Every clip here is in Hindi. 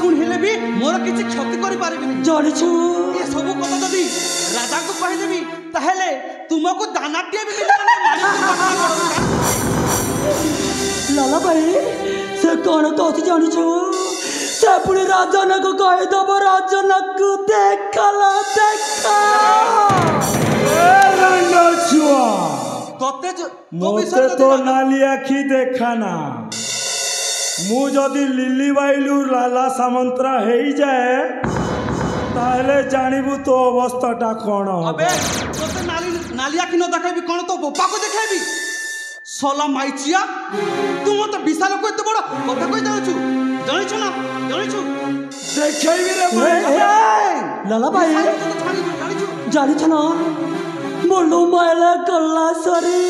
गुण हेले भी मोर किसी क्षति करि पारिबिनी जानिछु ये सब कथा जदी राजा को कहि देबी ताहेले तुमको दानाटिए भी मिलबनी मारी लाला भाई से कौन कहती जानिछु से पुणी राजन को कहि दब राजन को देखला देखा छुआ तते मोते तो नाली आखि देखाना मु जदि लिली बाइलू लाला सामंतरा हो जाए ताहले जानबू तो अवस्थाटा कौन अबे तोते नाली आखि न देखेबी कौन तो बोपा को देखेबी सोला माइचिया तू मत विशाल को एते बड़ कथा कहि जाउछु जानिछु ना जानिछु देखेबी रे लाला भाई जानिछु ना बोलो मायला कल्ला सरी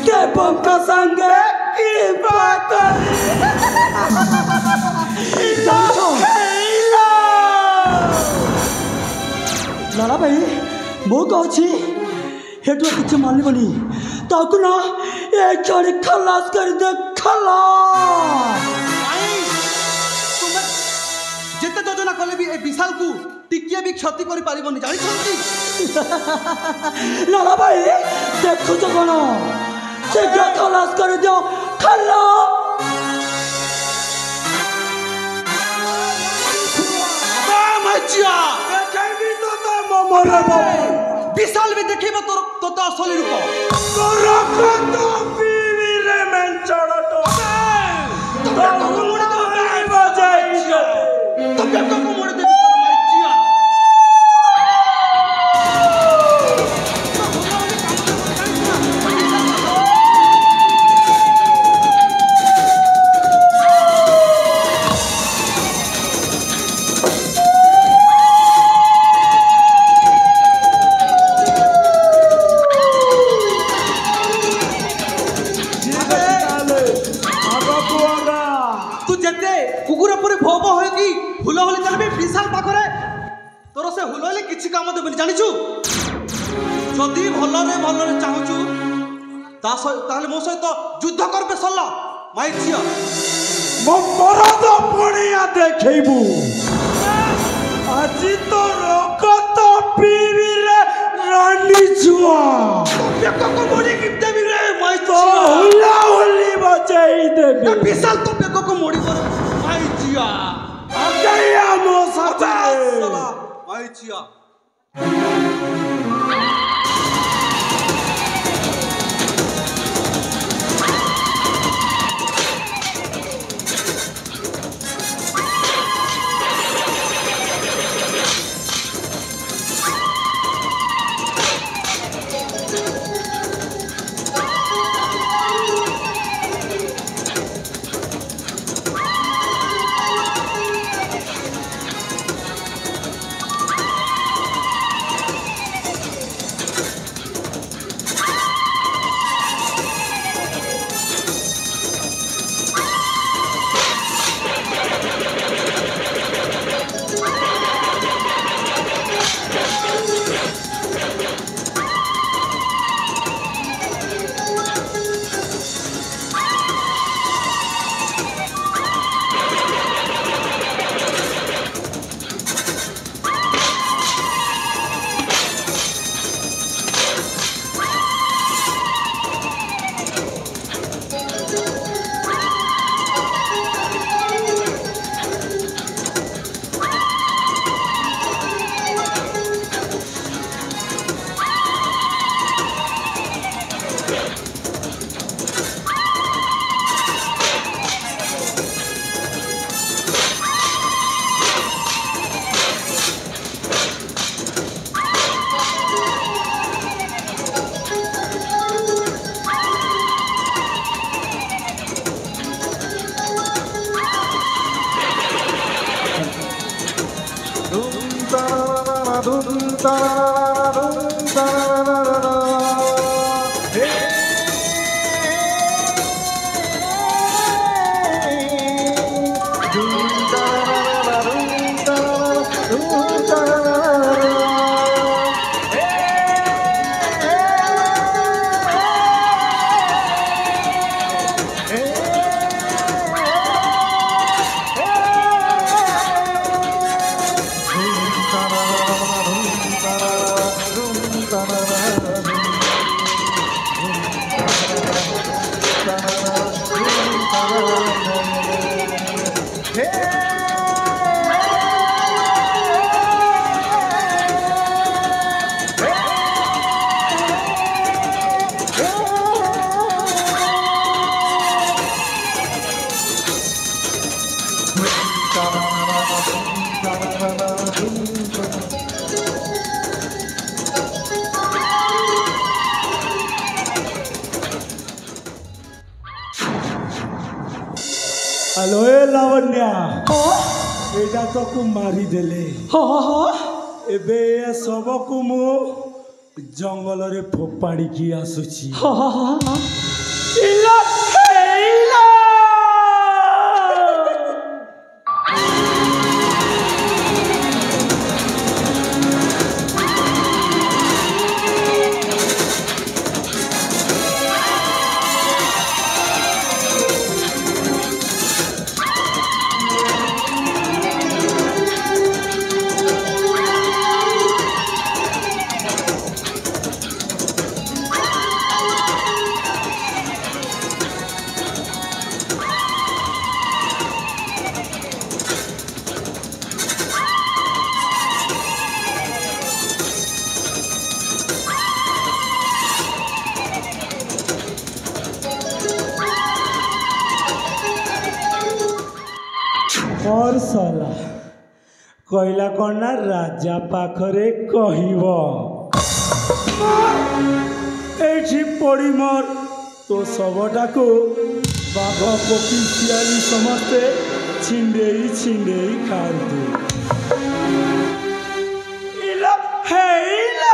देवम का संगे कृपा कर लाला भाई मो कहछि हेटो किछ मानबनी ताकू ना एक छोरी खलास कर दे खलास तुमे जेते योजना कले भी ए विशाल को टिकिए भी क्षति करि पारिबनी जानि छंती लाला भाई देखो तो कोन से खलास कर दियो खला माइचिया देखेबी तो मोमरे विशाल भी देखेबो तो असली रूप तो बीवी रे मैं चढ़तो तबे को मुड़े दे बजाई तबे को मुड़े दे माइचिया कुकुर पर भोब हो कि हुल होली चलबे विशाल पाखरे तोर से हुल होली किछि काम देबनी जानिछु जदी भलरे चाहूछु ताले मो सहित युद्ध करबे सल्ला माइचिया मो मरद पुणिया देखैबू আজি तो रगत पीबी रे रानी जुआ बेको को मोड़ी गिफ्ट देबी रे तो माइचिया हुला हुली बजाई देबी विशाल तो बेको को मोड़ी कर माइचिया अगैया मो साथे सल्ला माइचिया हेलो ए लावण्या हाँ एटा तो को मारी देले हाँ हाँ एबे ए सब को मु जंगल रे फोपाड़ी की आसुची हाँ हाँ हाँ इला इला और साला कहला कौन ना राजा पाखरे कहब एठी पड़ी मोर तो सबटा को बाघ पक्षी शियाली समस्ते छिंडेई छिंडेई खाते इला हेला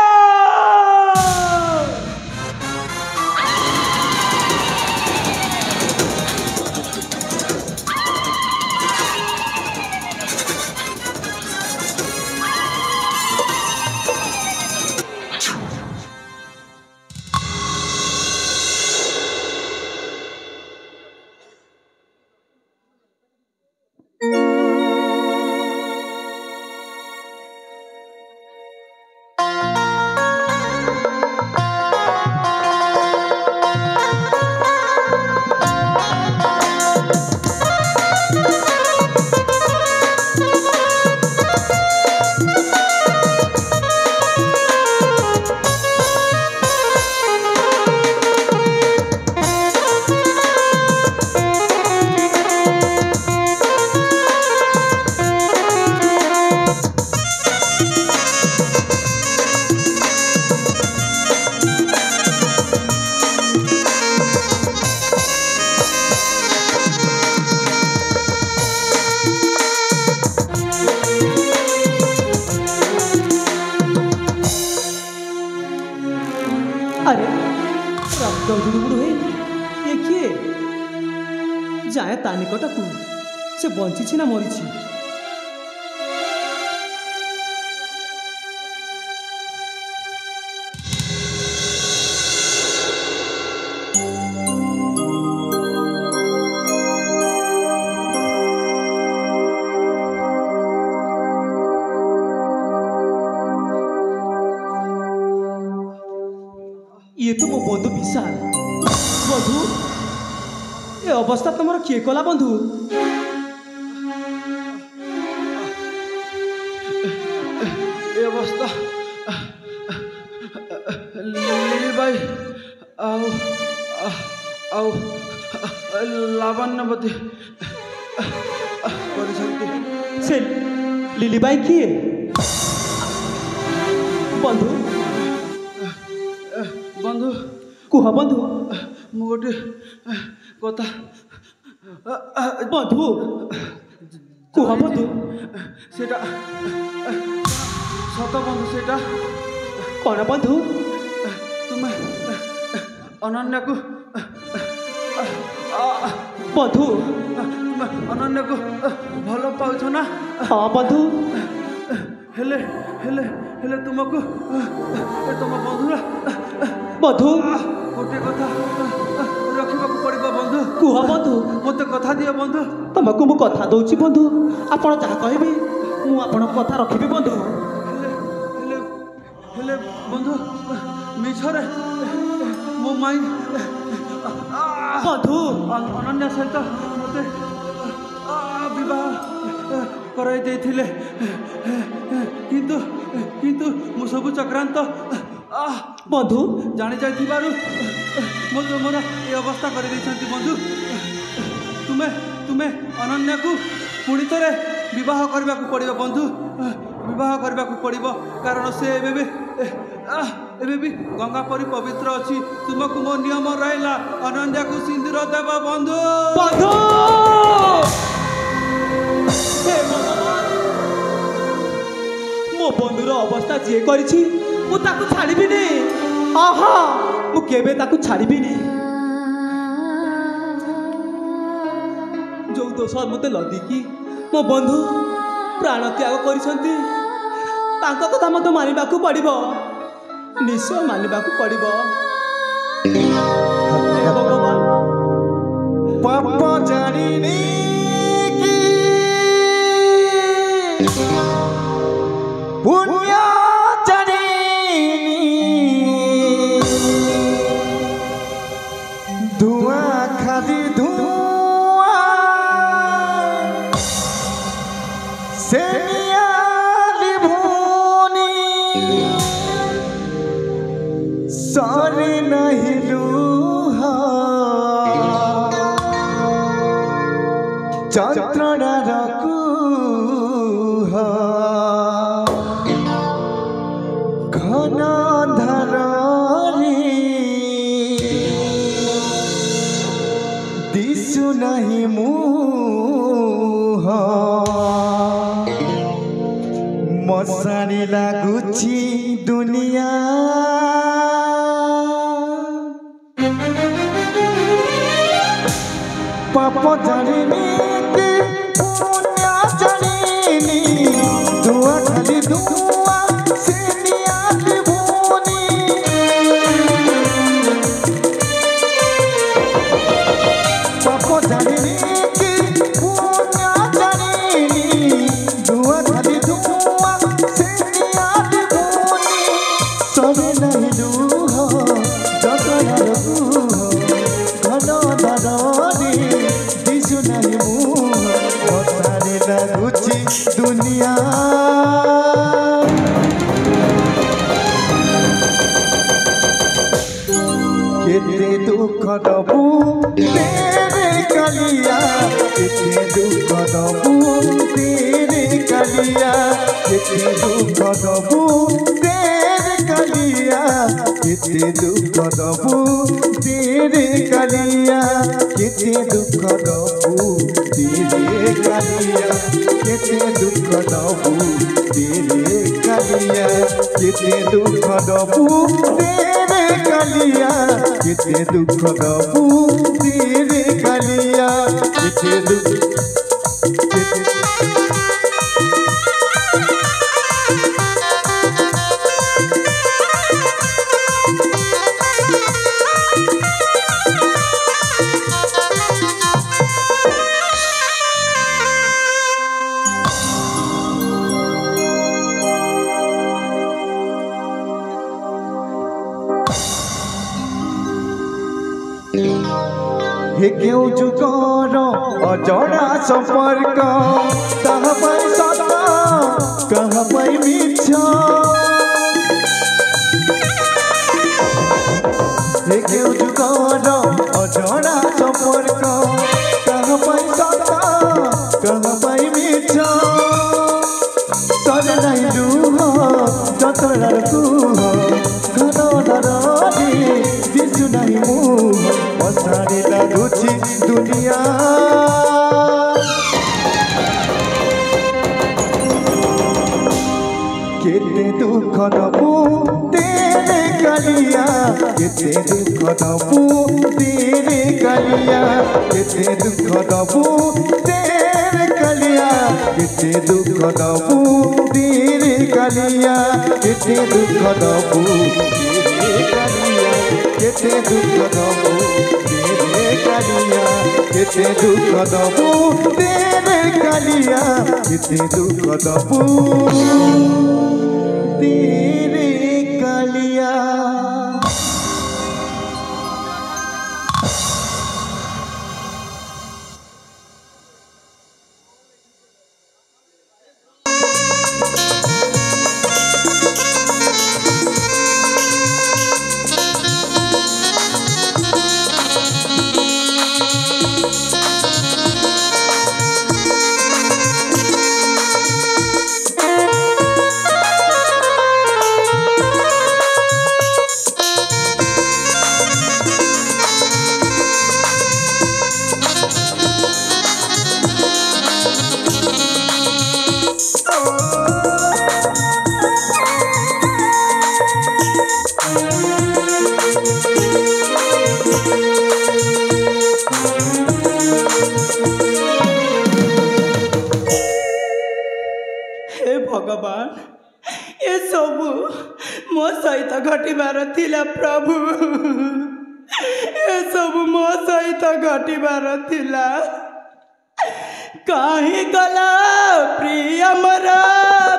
अरे दौड़ुड़ हे ये किए जाए ता निकटकू से बंची ना मरी ये तो मो बंधु विशाल बंधु ए अवस्था तुम किए कला बंधु ए अवस्था लिली भाई आओ आओ लावण्यवती से लिली बाई किए बंधु बंधु कुह बंधु मु गोटे कथा बंधु कुह बंधु सेटा सत बंधु सेटा कौन बंधु तुम्हें अनन्या को बंधु तुम्हें अनन्या को भल पाउछ ना हाँ बंधु हेले हेले हेले तुमको तुम बंधुरा बंधु गोटे कथा रखा पड़ो बंधु कुह बंधु मत कथा दियो बंधु तुमको मु कथा दौची बंधु आपण जहाँ कहबे मु आपण कथा रखिबी बंधु हेले हेले बंधु मिछरे मो माई बंधु अनन्या सहित मते विवाह कराई देथिले किंतु किंतु मु सब चक्रांत बंधु जानी जाइथिबारु मो तुमर ए अवस्था कर दैछंती बंधु तुमे तुमे अनन्या को पुणी थरे विवाह करबा को पड़िबो बंधु विवाह करबा को पड़िबो कारण से एबे भी गंगा परी पवित्र अछि तुमको मो नियम रहला अनन्या को सिंदूर देबा बंधु बंधु मो बंधुर अवस्था जी करी मुझे छाड़बी आहा मुझे छाड़बी जो दोष मत लदिकी मो बंधु प्राण त्याग कर कथा मत मानवा पड़ो निश्चय मानवा पड़ो भगवान पापा जानी पुण्य जानी धुआं खाली धुआं से सारे नहीं लूहा चंद्रणा रखूहा घन धरारी दिशु नहीं मुहा मशानी लागुची दुनिया पापा जानी पुण्य जानी धुआं खाली धुआं से नियाली भूनी पापा जानी पुण्य जानी धुआं खाली धुआं से नियाली भूनी सरे नहीं लूहा जगना रघुहा घन दादानी दिशु नहीं मुँह मसाने लगुची दुनिया केते दुख दबू तेरे कलिया केते दुख दबू तेरे कलिया केते दुख दबू तेरे कलिया केते दुख दबू तेरे कलिया केते दुख दबू तेरे कलिया केते दुख दबू तेरे कलिया केते दुख दबू तेरे कलिया केते दुख दबू तेरे कलिया केते दुख हे क्यों जुगार अजड़ा संपर्क कहाँ पर सता कहाँ पर मिथ्या हे क्यों जुगार अजड़ा संपर्क कहाँ पर सता कहाँ पर मिथ्या सरे नहीं लूहा जतरा रखूहा घन धरानी दिशु नहीं मुँह मसाने लगुची दुनिया केते दुख दबू तेरे कलिया केते दुख दबू तेरे कलिया केते दुख दबू तेरे कलिया केते दुख दबू तेरे कलिया केते दुख दबू तेरे कलिया केते दुख दबू तेरे कलिया केते दुख दबू तेरे कलिया केते दुख दबू तेरे कलिया घटिबार थिला प्रभु ए सब मो सहित घटिबार थिला कहीं गला प्रिय मोर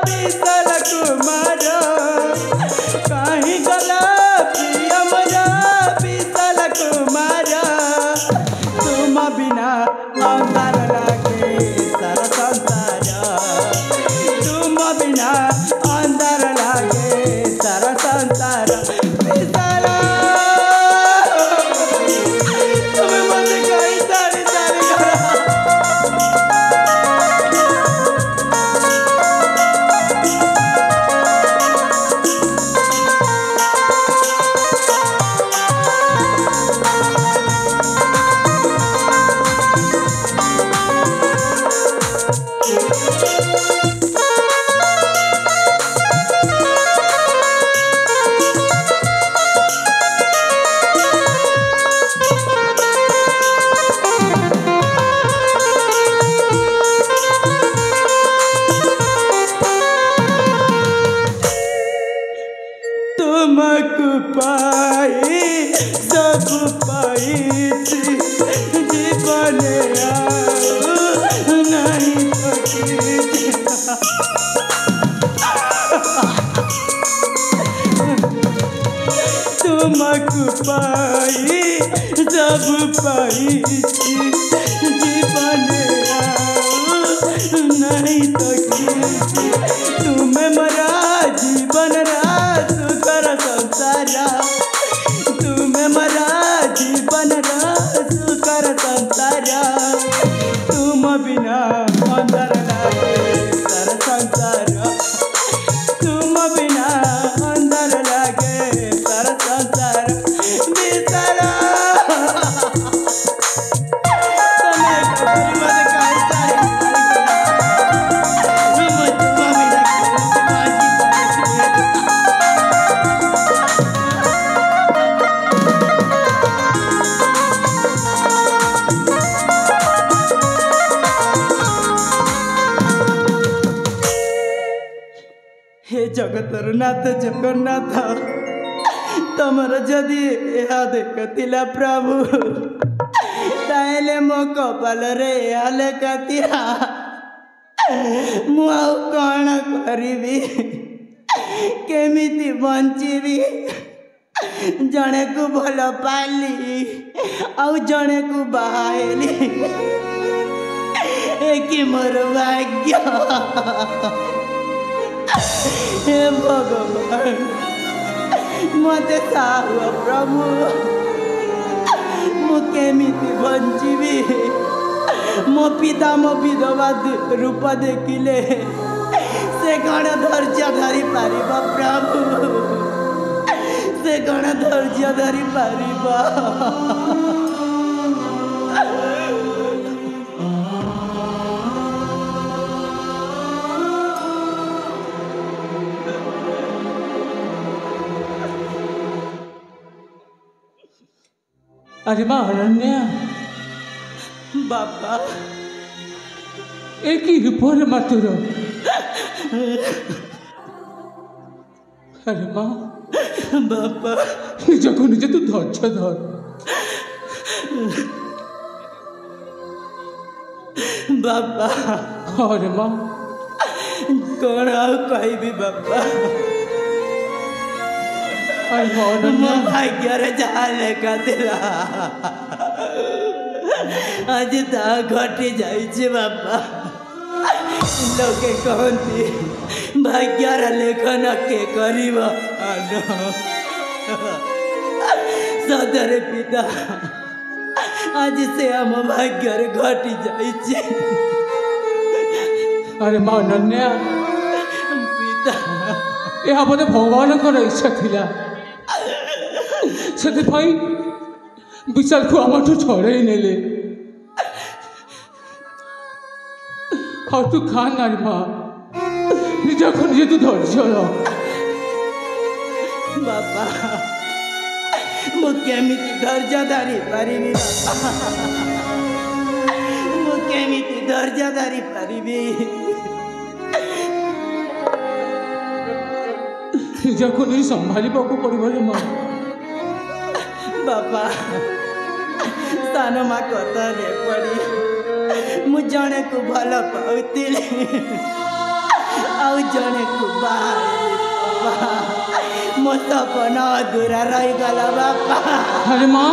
विशाल कुमार कहीं गला प्रिय मोर विशाल कुमार तुम बिना अंधार लागे सारा संसार तुम बिना अंधार लागे सारा संसार विशाल तुम्हें मुझे कहीं सारी सारी तुमको पाई सब पाई जीवन नहीं तुमको पाई सब पाई जीवन नहीं तो तुम्हें मरा जीवन रात कर संसारा तुम्हें मरा जीवन रात कर संसारा तुम बिना अंदर लागे सारा संसार तुम बिना अंदर लागे सारा संसार विशाल तुम्हें कभी मत कहता हे जगतर नाथ जगन्नाथ तमर जदि यह देखा प्रभु ताले मो कपाल रे लेखा मु कौन करी केमिति बंचीबी जड़े को भल पाली आउ जड़े को बाहली कि मोर भाग्य हे भगवान मत साहु प्रभु मु केमिति बंचीबी मो पिता मो विधवा रूप देखिले से कौन धैर्य धरी पार प्रभु से कौन धैर्य धरी पार अरे माँ अनन्या बाबा एक ही पर मातुर अरे माँ बाबा निजको निजे तू धैर्य धर बाबा अरे माँ कौन आउ कहबी बाबा अरे माँ मो अनन्या भाग्य जहाँ लेखा थिला आज ता घटी जाइए बाबा लोके कहती भाग्यर लेखन के करिब सदरे पिता आज से हम भाग्यर घटी जाइए अरे माँ अनन्या पिता यह बोधे भगवान इच्छा थिला से विशाल को आम छड़े नेले हाँ तू खान ना माँ निजको निजे तू धैर्य बाबा मु केमिति धैर्य धरी पारिबी मु केमिति धैर्य धरी पारिबी ନିଜକୁ ନିଜେ ସମ୍ଭାଳିବାକୁ ପଡ଼ିବ ରେ ମା। ବାପା ସାନ ମା କଥାରେ ପଡ଼ି ମୁଁ ଜଣେକୁ ଭଲ ପାଉଥିଲି ଆଉ ଜଣେକୁ ବାହା ମୋ ସପନ ଅଧୁରା ରହିଗଲା ବାପା। ଆରେ ମା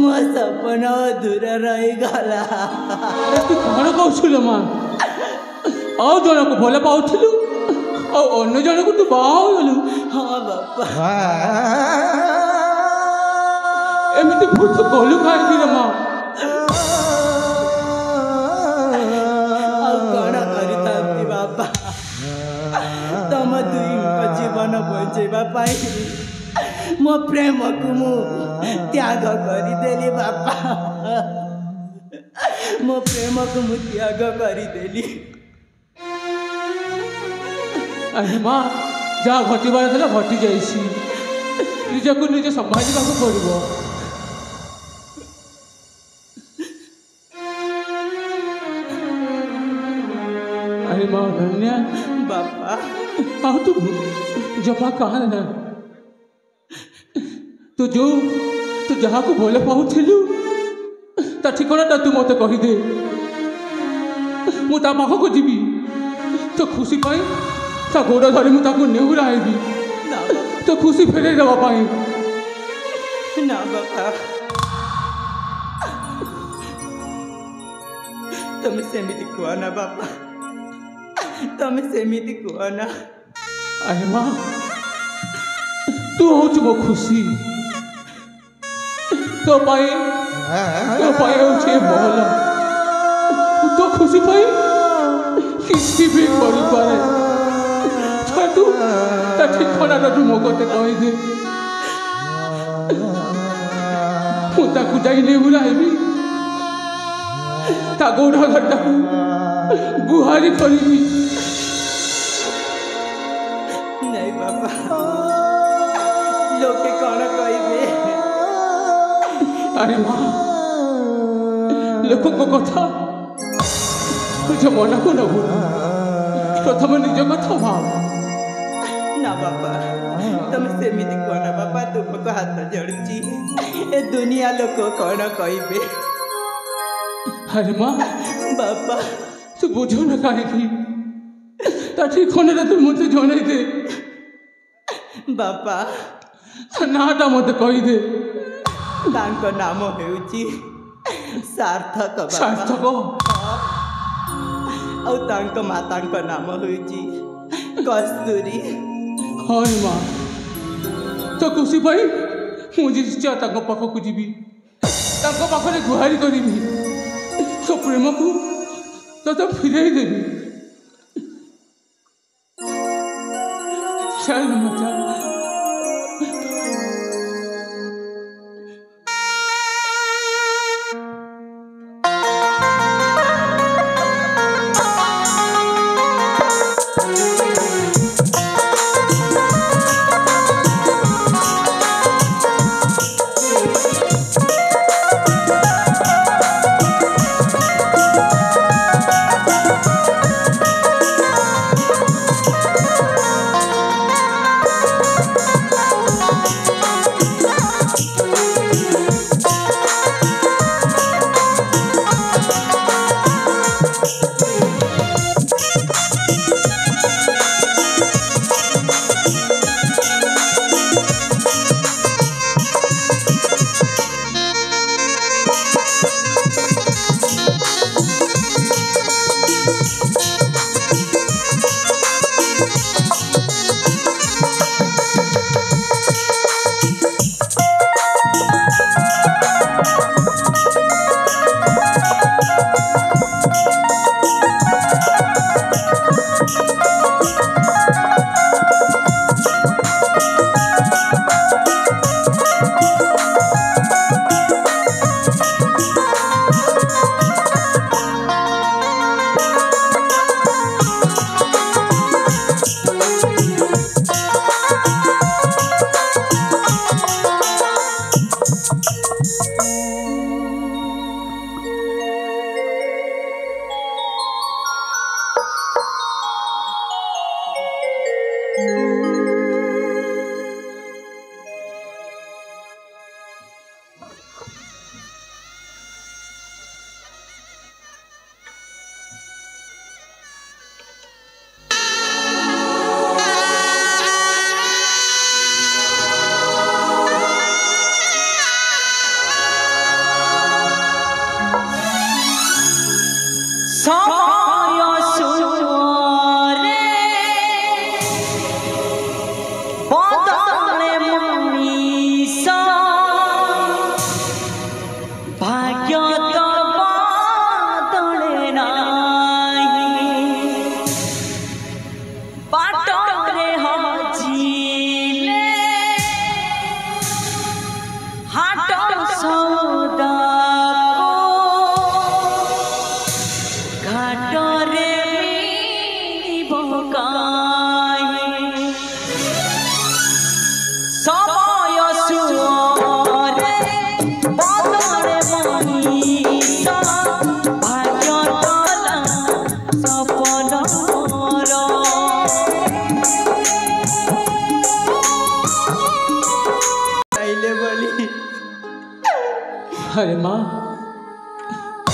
ମୋ ସପନ ଅଧୁରା ରହିଗଲା। ତୁ କ'ଣ କହୁଥିଲୁ ମା? ଆଉ ଜଣକୁ ଭଲ ପାଉଥିଲୁ ଆଉ ଅନ୍ୟ ଜଣକୁ ତୁ ବାହା ହୋଇଗଲୁ। ହଁ ବାପା। ଏମିତି ଭୂତ କଲୁ କାହିଁକି ରେ ମା? ଆଉ କ'ଣ କରିଥାନ୍ତି ବାପା? ତମ ଦୁଇଙ୍କ ଜୀବନ ବଞ୍ଚେଇବା ପାଇଁ ମୋ ପ୍ରେମକୁ ମୁଁ ତ୍ୟାଗ କରିଦେଲି ବାପା। ମୋ ପ୍ରେମକୁ ମୁଁ ତ୍ୟାଗ କରିଦେଲି। ଆରେ ମା ଯାହା ଘଟିବାର ଥିଲା ଘଟି ଯାଇଛି। ନିଜକୁ ନିଜେ ସମ୍ଭାଳିବାକୁ ପଡ଼ିବ। अरे माँ धन्या बापा आओ तू जमा कहाँ ना तू जहाँ को बोले पाऊलु ता ठिकाना तू मत कहीदे मु ता पाखक जीवी तो खुशी पाई ता गोड़ धरी मु ताको नेहुराइबी तो खुशी फेरे देवा पाई। ना बापा तुम सेमिति कुआ ना बापा तुम सेमिति कुआ ना। अरे माँ तू हूँ मो खुशी तो पाई महल तो खुशी पाई किसी भी कर पारे तू ठिकाना तू मो कते कहीदे मुझे जाई नेहुराइबी ता गोड़ घटा गुहारी करी। नहीं बाबा लोके कौन कहिबे। अरे माँ लोक कथा जो मन को न भूल प्रथम निज कथा भाव। ना बाबा तुम सेमिति कहना बाबा तुमको हाथ जोड़ुची ए दुनिया लोक कौन कहिबे। अरे माँ बाबा तू बुझो न कहीं ठिकाना तू मत जन दे बाबा नाटा मत कहीदे। तांको नाम हेउची सार्थक बाबा। सार्थक और तांको मातांको नाम हेउची कस्तूरी। हाँ माँ तो खुशी पाई मुझे निश्चय पाखक जीवी पाखे गुहारी करी तो प्रेम को तो फिर देवी। चल मजा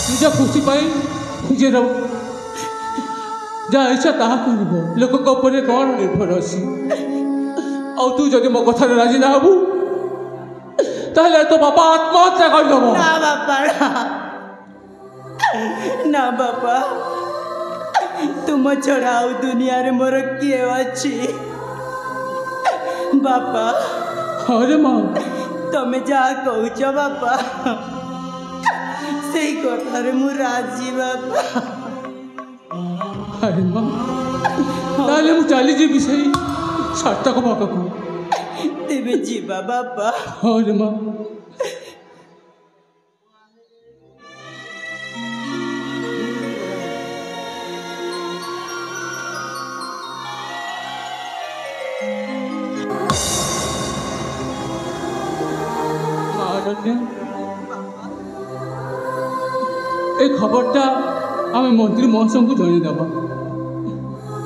ନିଜ ଖୁସି ପାଇଁ ନିଜର ଯାହା ଇଚ୍ଛା ତାହା କରିବ। ଲୋକଙ୍କ ଉପରେ କ'ଣ ନିର୍ଭର ଅଛି? ଆଉ ତୁ ଯଦି ମୋ କଥାରେ ରାଜି ନା ହେବୁ ତାହେଲେ ତୋ ବାପା ଆତ୍ମହତ୍ୟା କରିଦେବ। ନା ବାପା ନା ବାପା, ତୁମ ଛଡ଼ା ଆଉ ଦୁନିଆରେ ମୋର କିଏ ଅଛି? ବାପା ହରେ ମା, ତମେ ଯାହା କହୁଛ ବାପା ସେଇ କଥାରେ ମୁଁ ରାଜି ବାପା। ହରେ ମା, ତାହେଲେ ମୁଁ ଚାଲିଯିବି ସେଇ ସାର୍ଥକ ପାଖକୁ। ତେବେ ଯିବା ବାପା। ହରେ ମା। ଏ ଖବରଟା ଆମେ ମନ୍ତ୍ରୀ ମହାଶୟଙ୍କୁ ଜଣାଇଦେବା।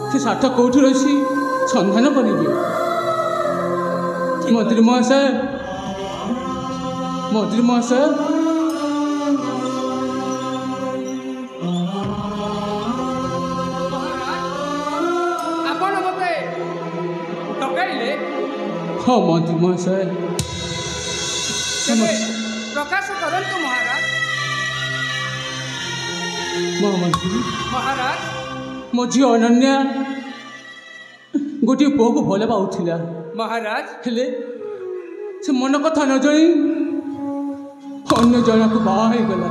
ସେ ସାର୍ଥକ କେଉଁଠି ରହିଛି ସନ୍ଧାନ କରିବେ। ମନ୍ତ୍ରୀ ମହାଶୟ, ମନ୍ତ୍ରୀ ମହାଶୟ, ଆପଣ ମୋତେ ଡକାଇଲେ? ହଁ ମନ୍ତ୍ରୀ ମହାଶୟ। ତେବେ ପ୍ରକାଶ କରନ୍ତୁ ମହାରାଜ। ମହାମନ୍ତ୍ରୀ, ମହାରାଜ, ମୋ ଝିଅ ଅନନ୍ୟା ଗୋଟିଏ ପୁଅକୁ ଭଲ ପାଉଥିଲା। ମହାରାଜ, ହେଲେ ସେ ମନ କଥା ନ ଜାଣି ଅନ୍ୟ ଜଣକୁ ବାହା ହେଇଗଲା।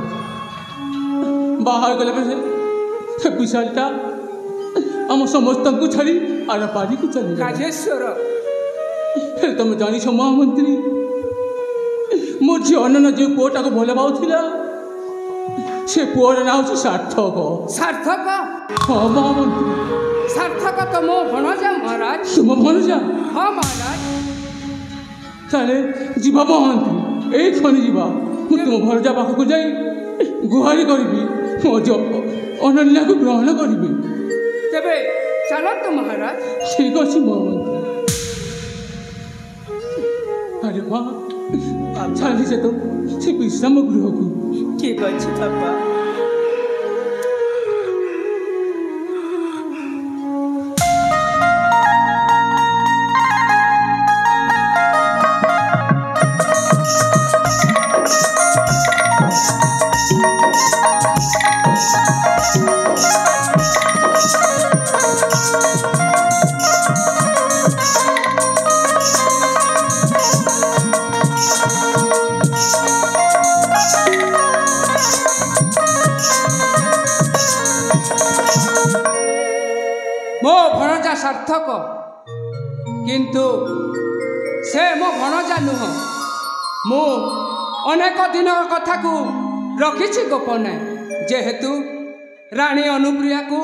ବାହା ହେଇଗଲା ପରେ ସେ ବିଶାଲଟା ଆମ ସମସ୍ତଙ୍କୁ ଛାଡ଼ି ଆର ପାରିକୁ ଚାଲିଗଲା। ରାଜେଶ୍ୱର, ହେଲେ ତମେ ଜାଣିଛ ମହାମନ୍ତ୍ରୀ, ମୋ ଝିଅ ଅନନ୍ୟା ଯେଉଁ ପୁଅଟାକୁ ଭଲ ପାଉଥିଲା ସେ ପୁଅର ନାଁ ହେଉଛି ସାର୍ଥକ। ସାର୍ଥକ? ହଁ ମହାମନ୍ତ୍ରୀ। ସାର୍ଥକ ତ ମୋ ଭଣଜା ମହାରାଜ। ତୁମ ଭଣଜା? ହଁ ମହାରାଜ। ତାହେଲେ ଯିବା ମହାମନ୍ତ୍ରୀ, ଏଇ କ୍ଷଣି ଯିବା। ମୁଁ ତୁମ ଭଣଜା ପାଖକୁ ଯାଇ ଗୁହାରି କରିବି, ମୋ ଝିଅ ଅନନ୍ୟାକୁ ଗ୍ରହଣ କରିବି। ତେବେ ଚାଲନ୍ତୁ ମହାରାଜ। ଠିକ୍ ଅଛି ମହାମନ୍ତ୍ରୀ। ଆରେ ମା, ଚାଲି ସେ ତ ସେ ବିଶ୍ରାମ ଗୃହକୁ। ଠିକ୍ ଅଛି ବାପା। ମୋ ଭଣଜା ସାର୍ଥକ, କିନ୍ତୁ ସେ ମୋ ଭଣଜା ନୁହଁ। ମୁଁ ଅନେକ ଦିନ କଥାକୁ ରଖିଛି ଗୋପନ, ଯେହେତୁ ରାଣୀ ଅନୁପ୍ରିୟାକୁ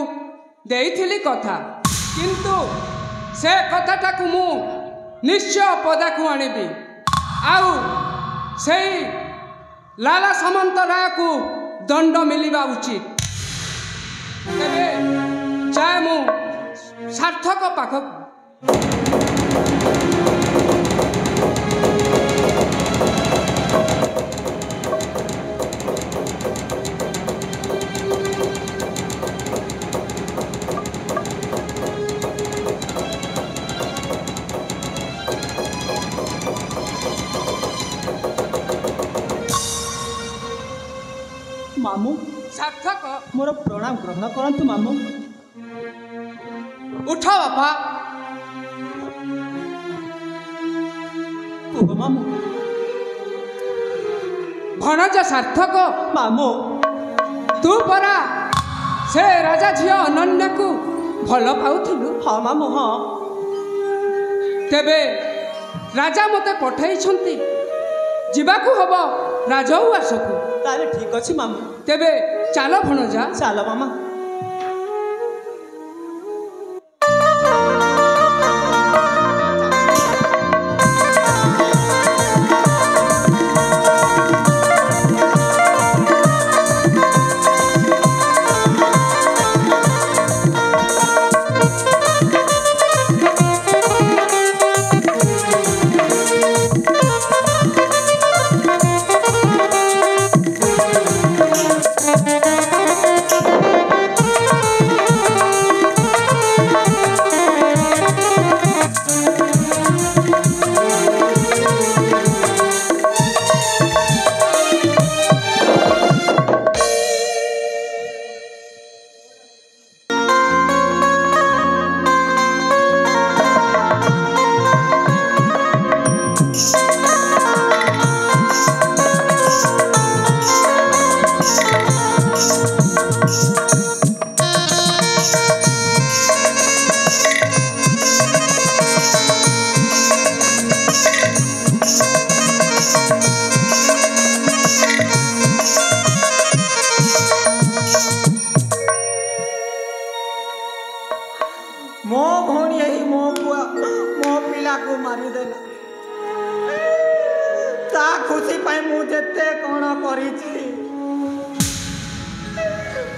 ଦେଇଥିଲି କଥା। କିନ୍ତୁ ସେ କଥାଟାକୁ ମୁଁ ନିଶ୍ଚୟ ପଦାକୁ ଆଣିବି, ଆଉ ସେଇ ଲାଲା ସାମନ୍ତରାୟକୁ ଦଣ୍ଡ ମିଳିବା ଉଚିତ। ତେବେ ଯାଏ ମୁଁ ସାର୍ଥକ ପାଖକୁ। ମାମୁଁ, ସାର୍ଥକ, ମୋର ପ୍ରଣାମ ଗ୍ରହଣ କରନ୍ତୁ ମାମୁଁ। ଉଠ ବାପା। କୁହ ମାମୁଁ। ଭଣଜା ସାର୍ଥକ, ମାମୁଁ, ତୁ ପରା ସେ ରାଜା ଝିଅ ଅନନ୍ୟାକୁ ଭଲ ପାଉଥିଲୁ। ହଁ ମାମୁଁ, ହଁ। ତେବେ ରାଜା ମୋତେ ପଠାଇଛନ୍ତି, ଯିବାକୁ ହବ ରାଜଉଆସକୁ। ତାହେଲେ ଠିକ୍ ଅଛି ମାମୁଁ। ତେବେ ଚାଲ ଭଣଜା। ଚାଲ ମାମା।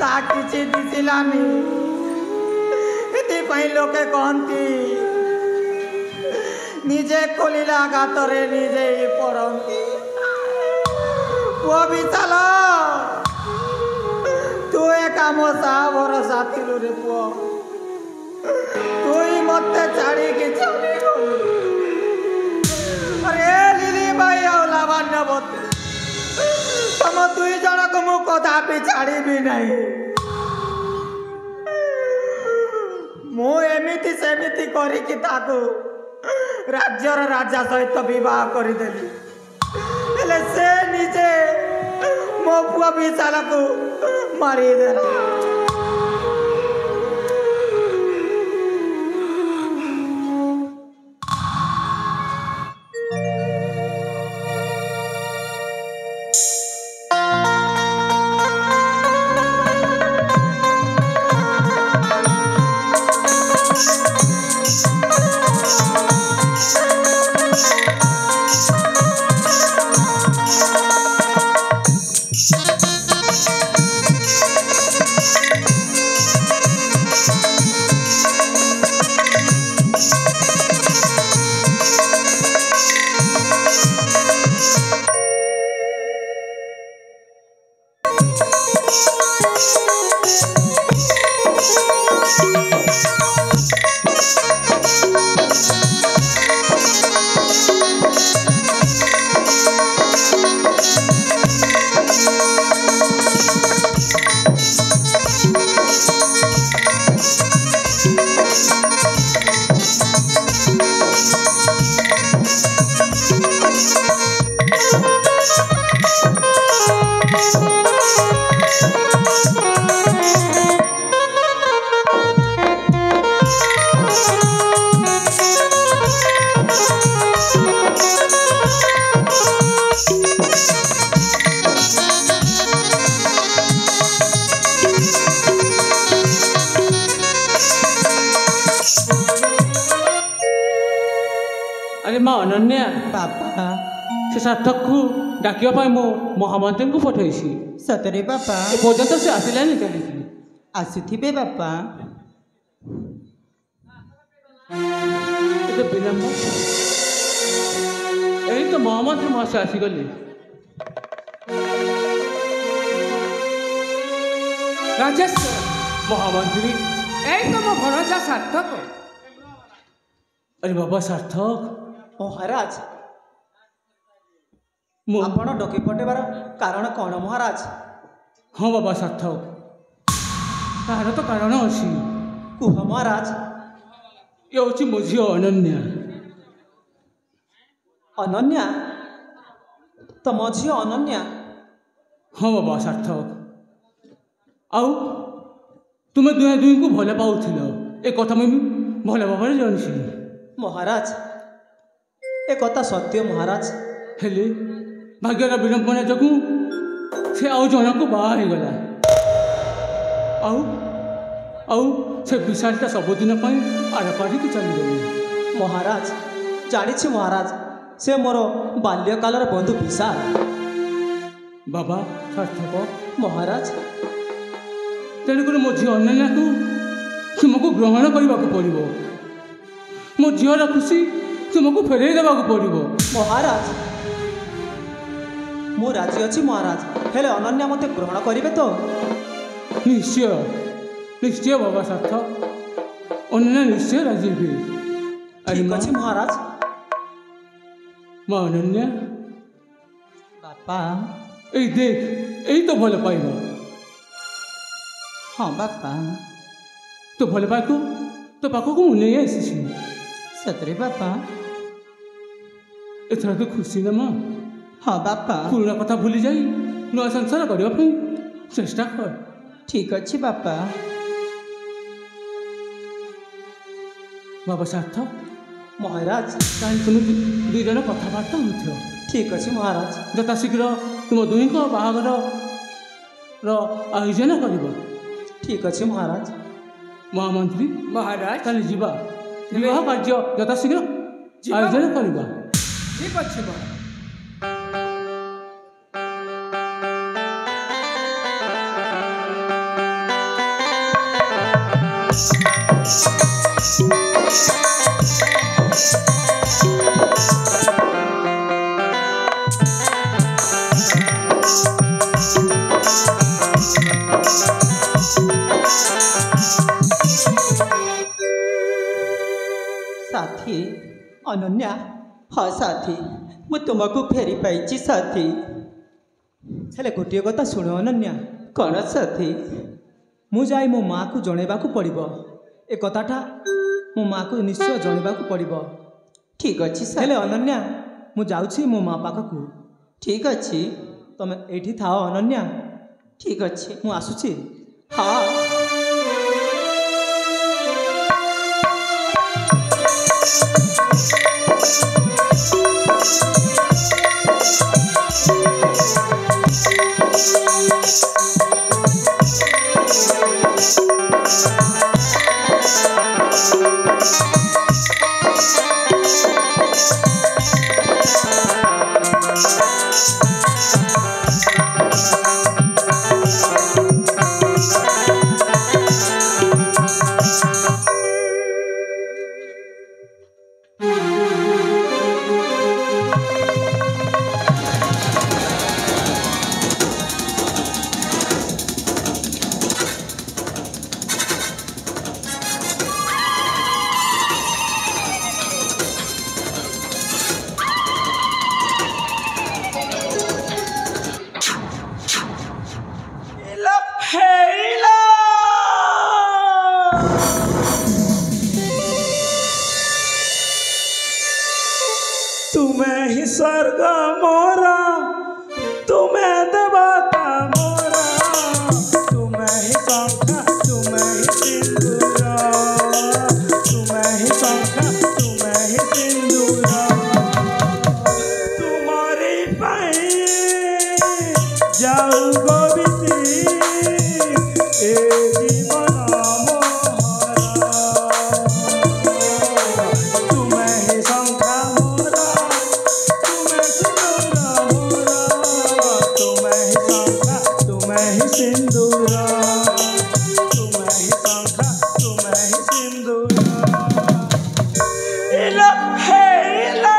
ତା କିଛି ଦିଶିଲାନି। ଏଥିପାଇଁ ଲୋକେ କହନ୍ତି ନିଜେ ଖୋଲିଲା ଗାତରେ ନିଜେ ପଡ଼ନ୍ତି। ପୁଅ ବିଶାଲ ତୁ ଏକା ମୋ ସାହା ଭରସା ଥିଲୁ ରେ ପୁଅ। তুই মতে ছাড়িকি চলিগলু। আরে লিলি ভাই ଆଉ ଲାବଣ୍ୟବତୀ ତମ ଦୁଇ ଜଣକୁ ମୁଁ କଦାପି ଛାଡ଼ିବି ନାହିଁ। ମୁଁ ଏମିତି ସେମିତି କରିକି ତାକୁ ରାଜ୍ୟର ରାଜା ସହିତ ବିବାହ କରିଦେଲି। ହେଲେ ସେ ନିଜେ ମୋ ପୁଅ ବିଶାଲକୁ ମାରିଦେଲା। अरे माँ अनन्या ବାପା से सार्थक को डाकिया मो महामंत्री को पठाई ସତରେ ବାପା पर्यंत से आसिलानी कहीं ଆସିଥିବେ ବାପା। एते विलंब यही तो महामंत्री महाशय आसीगले ରାଜେଶ୍ୱର महामंत्री ଏଇ ତ ମୋ ଭଣଜା ସାର୍ଥକ। अरे बाबा सार्थक ମହାରାଜ मो ଆପଣ ଡକେଇ ପଠେଇବାର କାରଣ କ'ଣ ମହାରାଜ? हाँ बाबा सार्थक तार तो कारण अच्छी କୁହ ମହାରାଜ। ये हूँ मो झी अनन्या ଅନନ୍ୟା ତମ ଝିଅ ଅନନ୍ୟା? हाँ बाबा सार्थक आउ तुम्हें दुहे दुई को भल पाउथिल ए कथा मुझे भल भाव जानी ମହାରାଜ ଏ କଥା ସତ୍ୟ ମହାରାଜ। हेले भाग्यर विडंबना जो से आउ जन को बाहा हो गला आउ आउ से विशालटा सबुदिन आरपारिकी चलीगली। ମହାରାଜ ଜାଣିଛି ମହାରାଜ ସେ ମୋର ବାଲ୍ୟକାଳର ବନ୍ଧୁ ବିଶାଲ। बाबा सार्थक ମହାରାଜ तेणुक मो झी अनन्या को तुमको ग्रहण करने को पड़ो मो झीर खुशी तुमको फेरई देवा पड़ो। ମହାରାଜ ମୁଁ ରାଜି ଅଛି ମହାରାଜ, ହେଲେ ଅନନ୍ୟା ମୋତେ ଗ୍ରହଣ କରିବେ ତ? निश्चय निश्चय बाबा सार्थक अनन्या निश्चय राजी हुए। ଠିକ ଅଛି ମହାରାଜ। माँ अनन्या ବାପା এই देख यही तो भल पाइबा ହଁ ବାପା तो भल पाको तो पाखक मु नहीं आसी ସତରେ ବାପା। एथर तो खुशी ना माँ ହଁ ବାପା पुराना कथा भूली जाई नुआ संसार करने चेष्टा कर। ଠିକ ଅଛି ବାପା। बाबा सार्थक ମହାରାଜ कहीं तुम दुई जन कथबार्ता हो ଠିକ ଅଛି ମହାରାଜ। ଯଥା ଶୀଘ୍ର ତୁମ ଦୁହିଁଙ୍କ ବାହାଘର ଆୟୋଜନ କରିବ। ଠିକ ଅଛି ମହାରାଜ। ମହାମନ୍ତ୍ରୀ ମହାରାଜ ତାହେଲେ ଯିବା ବିବାହ କାର୍ଯ୍ୟ ଯଥା ଶୀଘ୍ର ଆୟୋଜନ କରିବା। ଠିକ୍ ଅଛି ମହାରାଜ। साथी अनन्या हाँ साथी मु तुमको फेरी पाई साथी हेले गोटे कथा शुण अनन्या कौन साथी मु जाई मो माँ को जनइबा पड़ो ए कथाटा मो माँ को निश्चय जनइबा पड़ो ठीक अच्छे हेले अनन्या मु जाऊँ मो माँ पाखक ठीक अच्छे तुम ये था अनन्या ठीक अच्छे मु आसुची हाँ तुम्हें ही स्वर्ग मोरा तुम्हें देवता मोरा तुम्हें ही शंखा तुम्हें ही सिंदूरा तुम्हें ही शंखा तुम्हें ही सिंदूरा तुम्हारी पाई जाऊ गोविंदी ए जीवन मोहरा तुम्हें ही शंखा मोरा तुम्हें सिंदूरा मोरा तुम्हें ही शंखा तुम्हें ही सिंदूरा तुम्हें ही शंखा तुम्हें ही सिंदूरा इला हे इला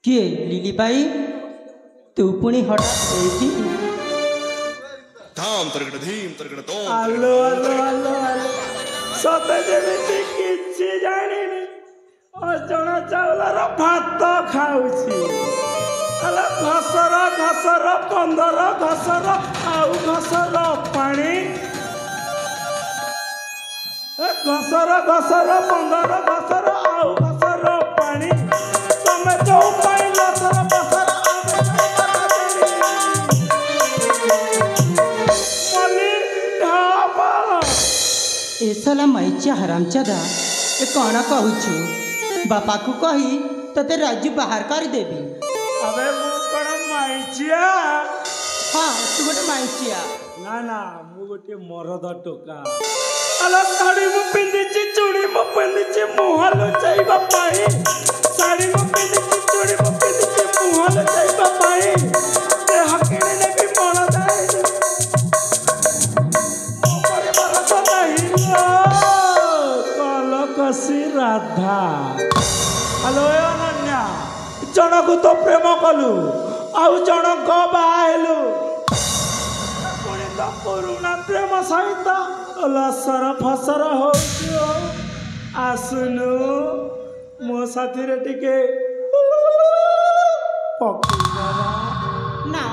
किए लिली बाई तू पुणी हठात एठी धाम तरगड़ धीम तरगड़ तो आलो आलो आलो आलो सते जेमिति किछि जानिनी अजणा चावलर भात खाउछि अला घसर घसर 15 घसर आउ घसर पानी ए घसर घसर 15 घसर आउ घसर पानी तमे जो पाई लसर बसर एसला माइचा हरामचादा ए कौन कहूचु बापा को कही तते राजू बाहर कर देवी अबे मु कोन माइचिया हाँ तू गोटे माइचिया ना ना मु गोटे मरद टोका अला साड़ी मु पिंदिची चूड़ी मु पिंदिची मुहा लुचाइबा पाई साड़ी मु पिंदिची चूड़ी मु पिंदिची मुहा लुचाइबा पाई ते हकिणी ने भी मन दाई मो परिवार तो नहीं लो कल कसी राधा हेलो अनन्या जनकु तो प्रेम कलु आउ जनक बाहेलु पुणी तो पुरुणा प्रेम सहित लसर फसर हो आसुनु मो साथी रे टिके ना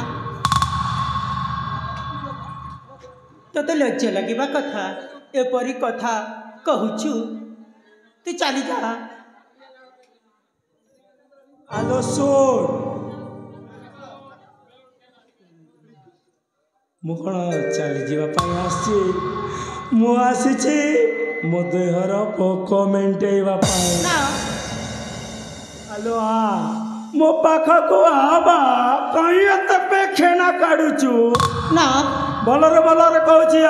तते लज्जा लगिबा कथा एपरी कथा कहूचु तू चली जा आलो सुन मु कौन चली जावाई आसी मु आसी मो देहर पोक मेन्टेवा ना आलो आ मो पाखक आबा कहीं एत पेखेना काढुचु ना भलरे कहूची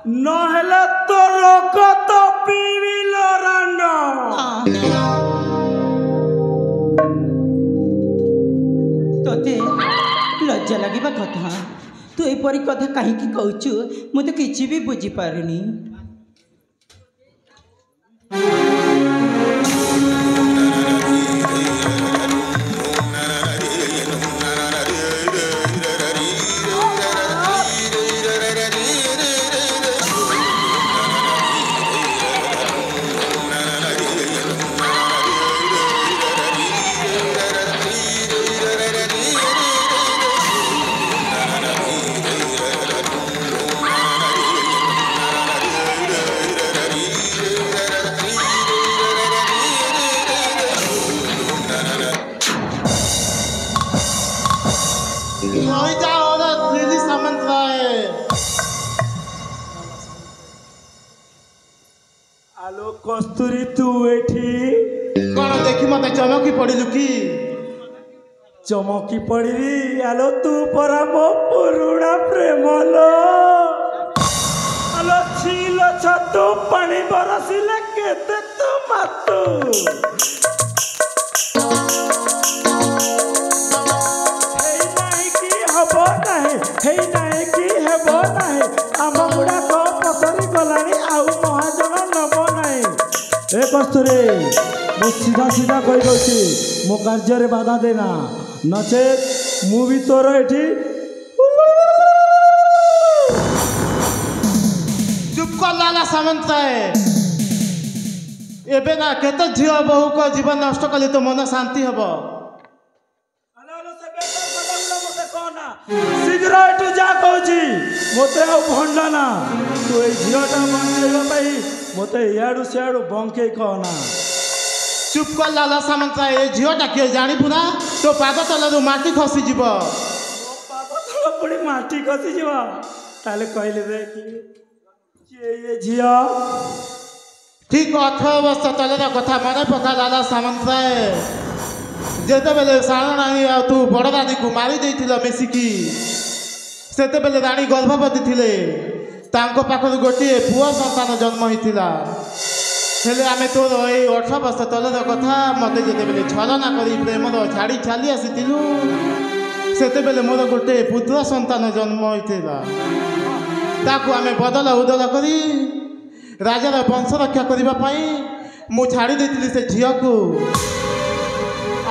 নহলে তো রকত পিবিল রান্ড তোते लज्जा लगे कथा तू एपरी कथा कहीं कहचु मुझे किसी भी बुझी पारुनी আলো কস্তুরী তু এটি কোন দেখি মতে চমকি পড়িলু কি চমকি পড়িবি আলো তু পরা মো পুরুণা প্রেমলো আলো ছিল ছাতু পানি বরসিলে কেতে তু মাতু হেই নাই কি হব নাই হেই নাই কি হেব নাই আম গুড়াক পসরি গলানি আউ মহাজন নব নাই এ কস্তুরী মু সিধা সিধা কই দউছি মো কার্যরে বাধা দেনা নচেত মু বি তোর এটি চুপ কর লালা সামন্তায় এবে না কেতে ঝিও বহুক জীবন নষ্ট কলে তো মন শান্তি হব শীঘ্র এটু যা কହୁছি মতে আউ ভন্ডা না তু এই ঝিওটা বঞ্চাইবা পাই মতে ইয়াড়ু সিয়াড়ু বঙ্কেই কহনা চুপ কর লালা সামন্তায় এই ঝিওটা কিଏ জানিবু না তো পাଦ ତଳରୁ ମାଟି ଖସିଯିବ ପାଦ ପୁଣି ମାଟି ଖସିଯିବ ତାହେଲେ କହିଲେ ଦେଖି କିଏ ଇଏ ଝିଅ ঠিক 18 ବର୍ଷ ତଳର କଥା ମନେ ପକା ଲାଲା ସାମନ୍ତାଏ ଯେତେବେଳେ ସାନ ରାଣୀ ଆଉ ତୁ ବଡ଼ ରାଣୀକୁ ମାରି ଦେଇଥିଲ ମିଶିକି ସେତେବେଳେ ରାଣୀ ଗର୍ଭବତୀ ଥିଲେ ତାଙ୍କ ପାଖରୁ ଗୋଟିଏ ପୁଅ ସନ୍ତାନ ଜନ୍ମ ହୋଇଥିଲା ହେଲେ ଆମେ ତୋର ଏଇ 18 ବର୍ଷ ତଳର କଥା ମୋତେ ଯେତେବେଳେ ଛଳନା କରି ପ୍ରେମର ଛାଡ଼ି ଚାଲି ଆସିଥିଲୁ ସେତେବେଳେ ମୋର ଗୋଟିଏ ପୁତ୍ର ସନ୍ତାନ ଜନ୍ମ ହୋଇଥିଲା ତାକୁ ଆମେ ବଦଳ ଉଦଳ କରି ରାଜାର ବଂଶ ରକ୍ଷା କରିବା ପାଇଁ ମୁଁ ଛାଡ଼ି ଦେଇଥିଲି ସେ ଝିଅକୁ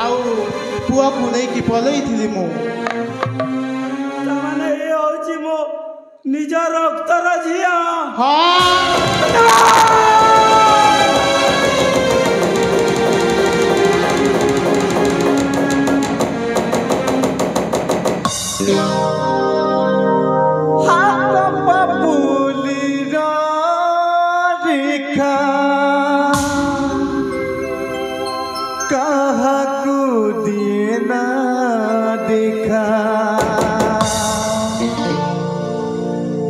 ଆଉ ପୁଅକୁ ନେଇକି ପଲେଇଥିଲି ମୁଁ ତାମାନେ ଏ ହଉଛି ମୋ ନିଜ ରକ୍ତର ଝିଅ ହାତ ବାବୁଲିର ରେଖା କାହାକୁ ଦିଏ ନା ଦେଖା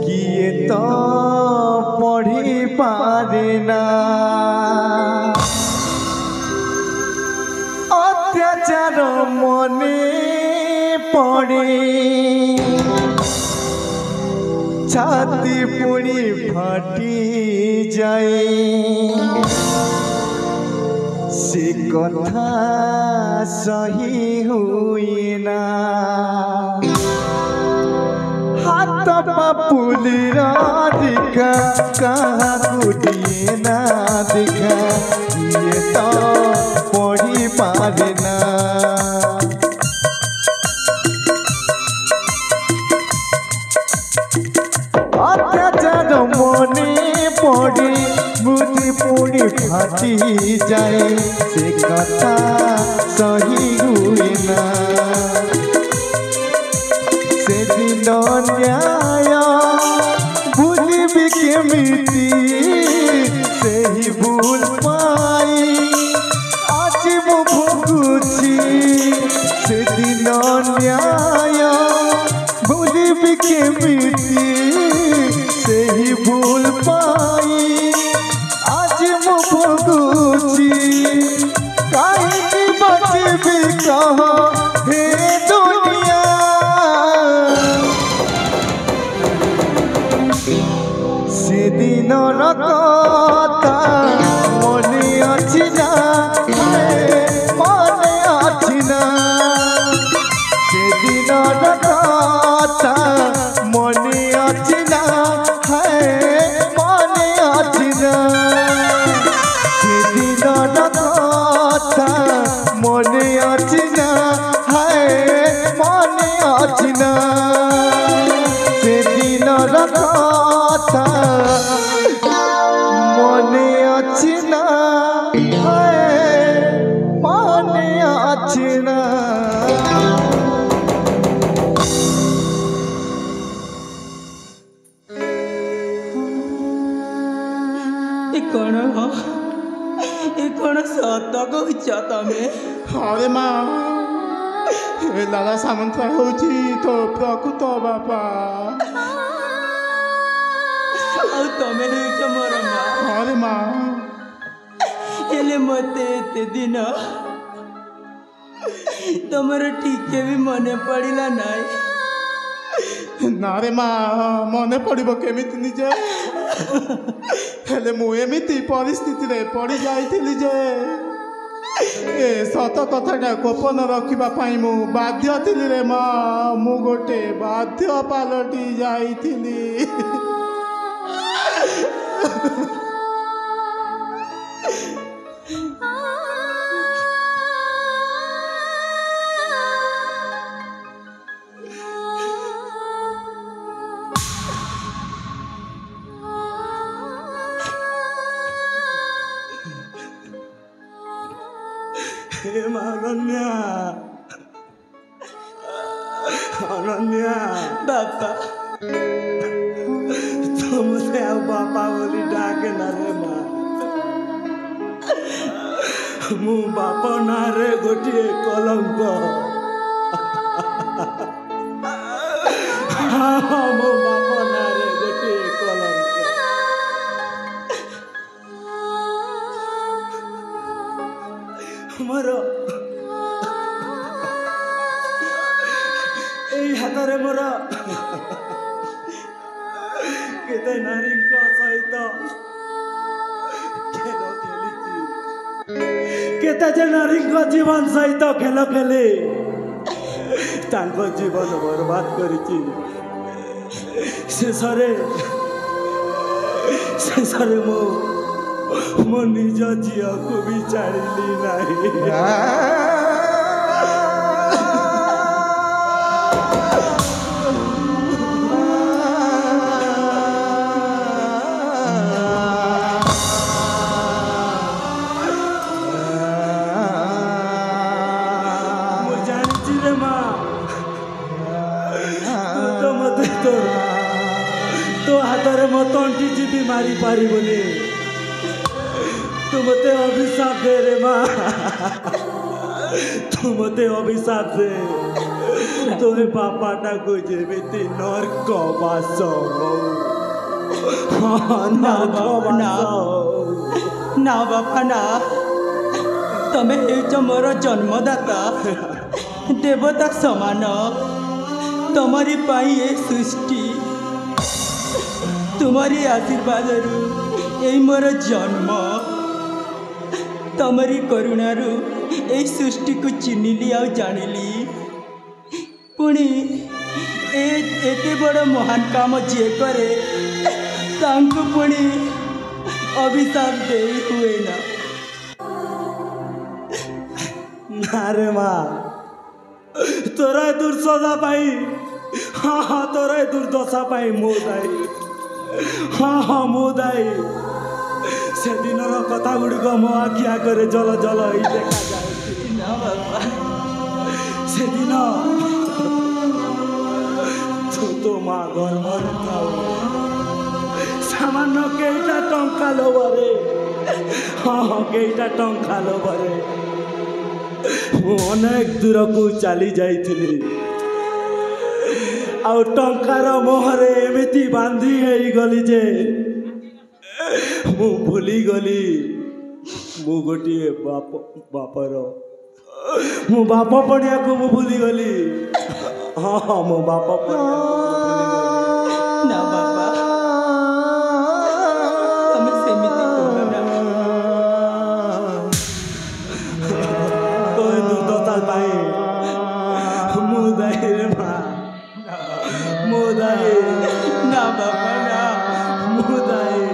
କିଏ ତ ପଢ଼ି ପାରେ ନା ଅତ୍ୟାଚାର ମନେ ପଡ଼େ छाती पुणी फाटी जाए से कथा सही हुई ना हाथ पापुलिर दिखा कहाँ दिए ना दिखा ये तो पढ़ी पारे ना अत्याचार मने पड़े बुद्धि पुणी फाटी जाए से कथा सही हुए ना से दिन न्याय भूलि केमिति से ही भूल पाई आज मु भोगुची से दिन न्याय भूलि केमिति से ही भूल पाई आज मु भोगुची कहीं बचबी कह हे दुनिया से ଦିନର କଥା ମନେ ଅଛି ନା ମନେ ଅଛି ନା ସେଦିନର କଥା ମନେ ଅଛି ନା ମନେ ଅଛି ନା ସେଦିନର କଥା ମନେ ଅଛି ନା ମନେ ଅଛି ନା সেদিনর কথা মনে আছে না মনে আছে না ଏ କ'ଣ ସତ କହୁଛ ତମେ? ହରେ ମା ଏ ଲାଲା ସାମନ୍ତରାୟ ହେଉଛି ତୋ ପ୍ରକୃତ ବାପା। ଆଉ ତମେ ହେଉଛ ମୋର ମା। ହରେ ମା ହେଲେ ମୋତେ ଏତେ ଦିନ ତମର ଟିକେ ବି ମନେ ପଡ଼ିଲା ନାହିଁ। ନାରେ ମା ମନେ ପଡ଼ିବ କେମିତି ନିଜେ ହେଲେ ମୁଁ ଏମିତି ପରିସ୍ଥିତିରେ ପଡ଼ି ଯାଇଥିଲି ଯେ ଏ ସତ କଥାଟା ଗୋପନ ରଖିବା ପାଇଁ ମୁଁ ବାଧ୍ୟ ଥିଲି ରେ ମା। ମୁଁ ଗୋଟେ ବାଧ୍ୟ ପାଲଟି ଯାଇଥିଲି। ଅନନ୍ୟା ଅନନ୍ୟା ବାପା ତୁ ମୋତେ ଆଉ ବାପା ବୋଲି ଡାକେ ନା ରେ ମା। ମୁଁ ବାପ ନାଁରେ ଗୋଟିଏ କଲଙ୍କ। ମୋ ବାପ ନାଁରେ ଗୋଟିଏ କଲଙ୍କ। ମୋର এই ହାତରେ ମୋର କେତେ ନାରୀଙ୍କ ସହିତ ଖେଳ ଖେଳିଛି, କେତେ ଯେ ନାରୀଙ୍କ ଜୀବନ ସହିତ ଖେଳ ଖେଳି ତାଙ୍କ ଜୀବନ ବର୍ବାଦ କରିଛି। ଶେଷରେ ମୁଁ ମୋ ନିଜ ଝିଅକୁ ବି ଛାଡ଼ିଲି ନାହିଁ। ମୁଁ ଜାଣିଛି ରେ ମା ତୁ ତ ମୋତେ ତୋ ହାତରେ ମୋ ତଣ୍ଟି ଯିବି ମାରି ପାରିବୁନି। तू मते अभिशाप दे रे माँ, तू मते अभिशाप दे। तोहे बापाटा को जेमिति नरक बास ना बापा ना तमे हेउछ मोर जन्मदाता देवता समान। तमरी पाई ए सृष्टि तुम्हारी आशीर्वाद यही मोर जन्म। तमरी करुणारू यही सृष्टि को चिन्हली आ जानिली। पुणी एते बड़ महान काम जे करे तांको पुणी अभिशाप दे हुए ना। नारे माँ तोरा दुर्दशा पाई, हाँ तोरा दुर्दशा पाई मो दाई, हाँ मो दाई। से दिनर कथा गुड़िक मो आखि आगे जल जल देखा जाए। से दिन तू तो माँ गर्भर थाऊ सामान्य केईटा टंका लोभरे, हाँ केईटा टंका लोभरे मु अनेक दूर को चली जाइथिली। आ टंकार मोहरे एमिति बांधी हेई गली जे मु भूली गली मु गोटे बापर मो बाप पड़िया को मु भूली गली। हाँ मो बाप पड़िया ना बापा ଦାୟୀ ନା ବାପା ନା। ମୁଁ ଦାୟୀ।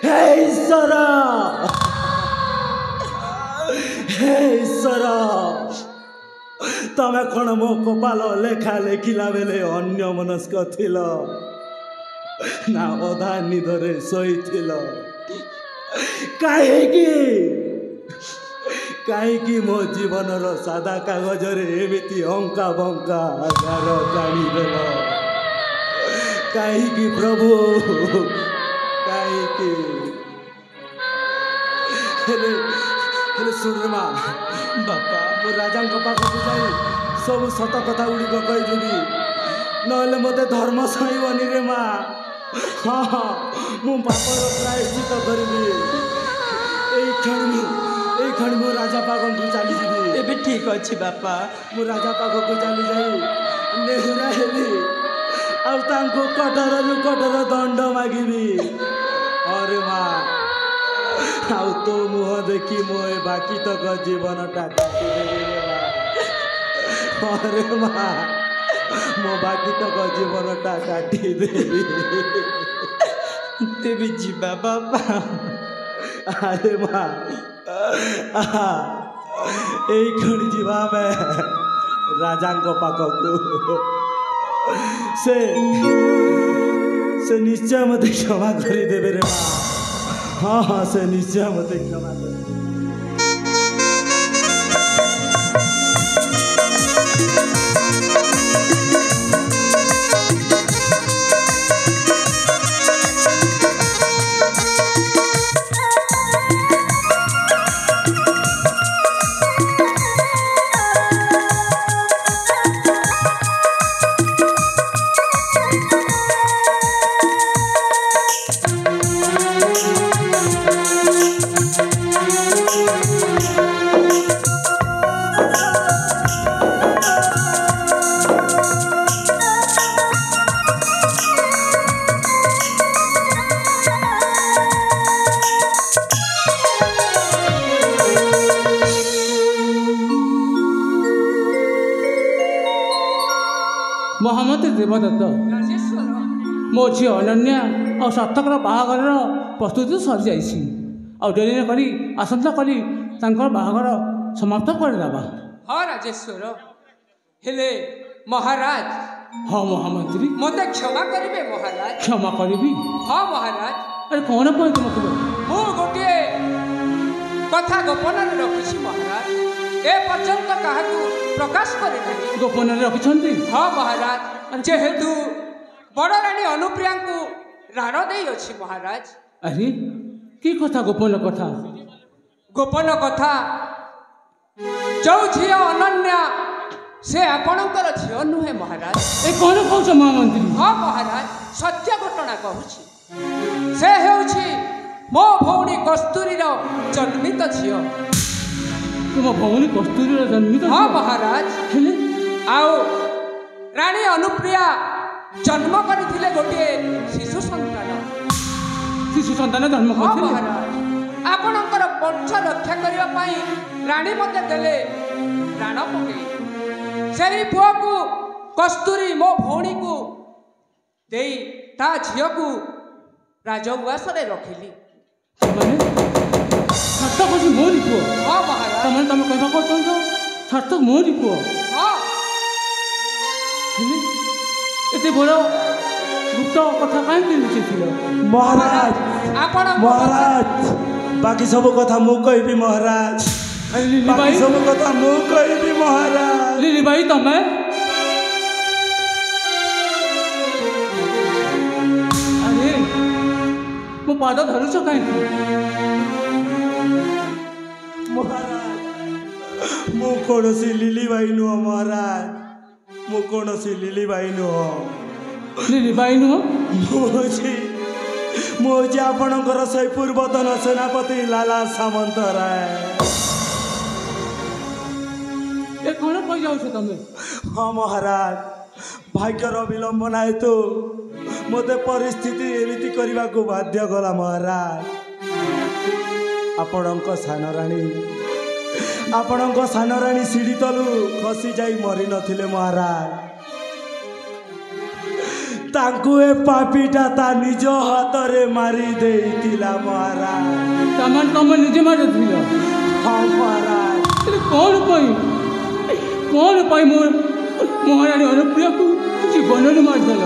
हे ଈଶ୍ୱର हे ଈଶ୍ୱର ତମେ କ'ଣ ମୋ କପାଳ ଲେଖା ଲେଖିଲା ବେଳେ ଅନ୍ୟ ମନସ୍କ ଥିଲ ନା ଅଧା ନିଦରେ ଶୋଇଥିଲ? କାହିଁକି ମୋ ଜୀବନର ସାଦା କାଗଜରେ ଏମିତି ଅଙ୍କା ବଙ୍କା ଗାର ଜାଣିଦେଲ? କାହିଁକି ପ୍ରଭୁ କାହିଁକି? ହେଲେ ଶୁଣ ମା, ବାପା ମୁଁ ରାଜାଙ୍କ ପାଖକୁ ଯାଇ ସବୁ ସତ କଥା ଗୁଡ଼ିକ କହିଦେବି, ନହେଲେ ମୋତେ ଧର୍ମ ସହିବନି ରେ ମା। ହଁ ମୁଁ ପାପର ପ୍ରାୟଶ୍ଚିତ କରିବି। ଏଇ କ୍ଷଣି ମୁଁ ରାଜା ପାଖକୁ ଚାଲିଯିବି। ଏବେ ଠିକ ଅଛି ବାପା। ମୁଁ ରାଜା ପାଖକୁ ଚାଲି ଯାଇ ନେହୁରା ହେବି ଆଉ ତାଙ୍କୁ କଠୋରରୁ କଠୋର ଦଣ୍ଡ ମାଗିବି। ଅରେ ମା, ଆଉ ତୋ ମୁହଁ ଦେଖି ମୁଁ ଏ ବାକି ତକ ଜୀବନଟା କାଟିଦେବି ରେ ମା। ଅରେ ମା, ମୋ ବାକି ତକ ଜୀବନଟା କାଟିଦେବି। ତେବେ ଯିବା ବାପା। ଆରେ ମା, ଏଇ କ୍ଷଣି ଯିବା ଆମେ ରାଜାଙ୍କ ପାଖକୁ। ସେ ନିଶ୍ଚୟ ମୋତେ କ୍ଷମା କରିଦେବେ ରେ ମା। ହଁ ସେ ନିଶ୍ଚୟ ମୋତେ କ୍ଷମା କରିଦେବେ। ମହାମନ୍ତ୍ରୀ ଦେବଦତ୍ତ, ରାଜେଶ୍ୱର ମୋ ଝିଅ ଅନନ୍ୟା ଆଉ ସାର୍ଥକର ବାହାଘରର ପ୍ରସ୍ତୁତି ସରିଯାଇଛି। ଆଉ ଡେରି ନ କରି ଆସନ୍ତା କାଲି ତାଙ୍କର ବାହାଘର ସମାପ୍ତ କରିଦେବା। ହଁ ରାଜେଶ୍ୱର, ହେଲେ ମହାରାଜ ହଁ ମହାମନ୍ତ୍ରୀ, ମୋତେ କ୍ଷମା କରିବେ ମହାରାଜ। କ୍ଷମା କରିବି? ହଁ ମହାରାଜ, ଆରେ କ'ଣ ପାଇଁ ତୁମକୁ? ମୁଁ ଗୋଟିଏ କଥା ଗୋପନରେ ରଖିଛି ମହାରାଜ, ଏ ପର୍ଯ୍ୟନ୍ତ କାହାକୁ ପ୍ରକାଶ କରିନାହିଁ। ଗୋପନରେ ରଖିଛନ୍ତି? ହଁ ମହାରାଜ, ଯେହେତୁ ବଡ଼ ରାଣୀ ଅନୁପ୍ରିୟାଙ୍କୁ ରାଣ ଦେଇଅଛି ମହାରାଜ। ଆରେ କି କଥା? ଗୋପନ କଥା? ଗୋପନ କଥା, ଯୋଉ ଝିଅ ଅନନ୍ୟା ସେ ଆପଣଙ୍କର ଝିଅ ନୁହେଁ ମହାରାଜ। ଏ କ'ଣ କହୁଛ ମହାମନ୍ତ୍ରୀ? ହଁ ମହାରାଜ, ସତ୍ୟ ଘଟଣା କହୁଛି। ସେ ହେଉଛି ମୋ ଭଉଣୀ କସ୍ତୁରୀର ଜନ୍ମିତ ଝିଅ। ତୁମ ଭଉଣୀ କସ୍ତୁରୀର ଜନ୍ମିତ? ହଁ ମହାରାଜ, ହେଲେ ଆଉ ରାଣୀ ଅନୁପ୍ରିୟା ଜନ୍ମ କରିଥିଲେ ଗୋଟିଏ ଶିଶୁ ସନ୍ତାନ। ଶିଶୁ ସନ୍ତାନ ଜନ୍ମ ହଁ କରିଥିଲେ? ମହାରାଜ, ଆପଣଙ୍କର ବଂଶ ରକ୍ଷା କରିବା ପାଇଁ ରାଣୀ ମୋତେ ଦେଲେ ପ୍ରାଣ ପକେଇ। ସେହି ପୁଅକୁ କସ୍ତୁରୀ ମୋ ଭଉଣୀକୁ ଦେଇ ତା ଝିଅକୁ ରାଜଉଆସରେ ରଖିଲି। ମାନେ ସାର୍ଥକ ହେଉଛି ମୋରି ପୁଅ? ହଁ ମହାରାଜ। ତାମାନେ ତମେ କହିବାକୁ ଚାହୁଁଛ ସାର୍ଥକ ମୋରି ପୁଅ? ହଁ। ହେଲେ ଏତେ ବଡ଼ ଗୁପ୍ତ କଥା କାହିଁକି ଲୁଚେଇଥିଲ? ମହାରାଜ, ଆପଣ ମହାରାଜ, ବାକି ସବୁ କଥା ମୁଁ କହିବି ମହାରାଜ। ଲିଲି ବାକି ବାଇ, ସବୁ କଥା ମୁଁ କହିବି ମହାରାଜ। ଲିଲି ବାଇ ତମେ? ଆରେ ମୋ ପାଦ ଧରୁଛ କାହିଁକି? ମହାରାଜ, ମୁଁ କୌଣସି ଲିଲି ବାଇ ନୁହଁ ମହାରାଜ, ମୁଁ କୌଣସି ଲିଲି ବାଇ ନୁହଁ। ଲିଲି ବାଇ ନୁହଁ? ମୁଁ ହେଉଛି ଆପଣଙ୍କର ସେଇ ପୂର୍ବତନ ସେନାପତି ଲାଲା ସାମନ୍ତରାୟ। ଏ କ'ଣ କହିଯାଉଛ ତମେ? ହଁ ମହାରାଜ, ଭାଗ୍ୟର ବିଳମ୍ବନା ହେତୁ ମୋତେ ପରିସ୍ଥିତି ଏମିତି କରିବାକୁ ବାଧ୍ୟ କଲା ମହାରାଜ। ଆପଣଙ୍କ ସାନ ରାଣୀ ସିଡ଼ି ତଳୁ ଖସି ଯାଇ ମରି ନଥିଲେ ମହାରାଜ। ତାଙ୍କୁ ଏ ପାପୀଟା ତା ନିଜ ହାତରେ ମାରି ଦେଇଥିଲା ମହାରାଜ। ତାମାନେ ତମେ ନିଜେ ମାରିଥିଲ? ହଁ ମହାରାଜ। କ'ଣ ପାଇଁ ମୋ ମହାରାଣୀ ଅନୁପ୍ରିୟାକୁ ଜୀବନରୁ ମାରିଦେଲ?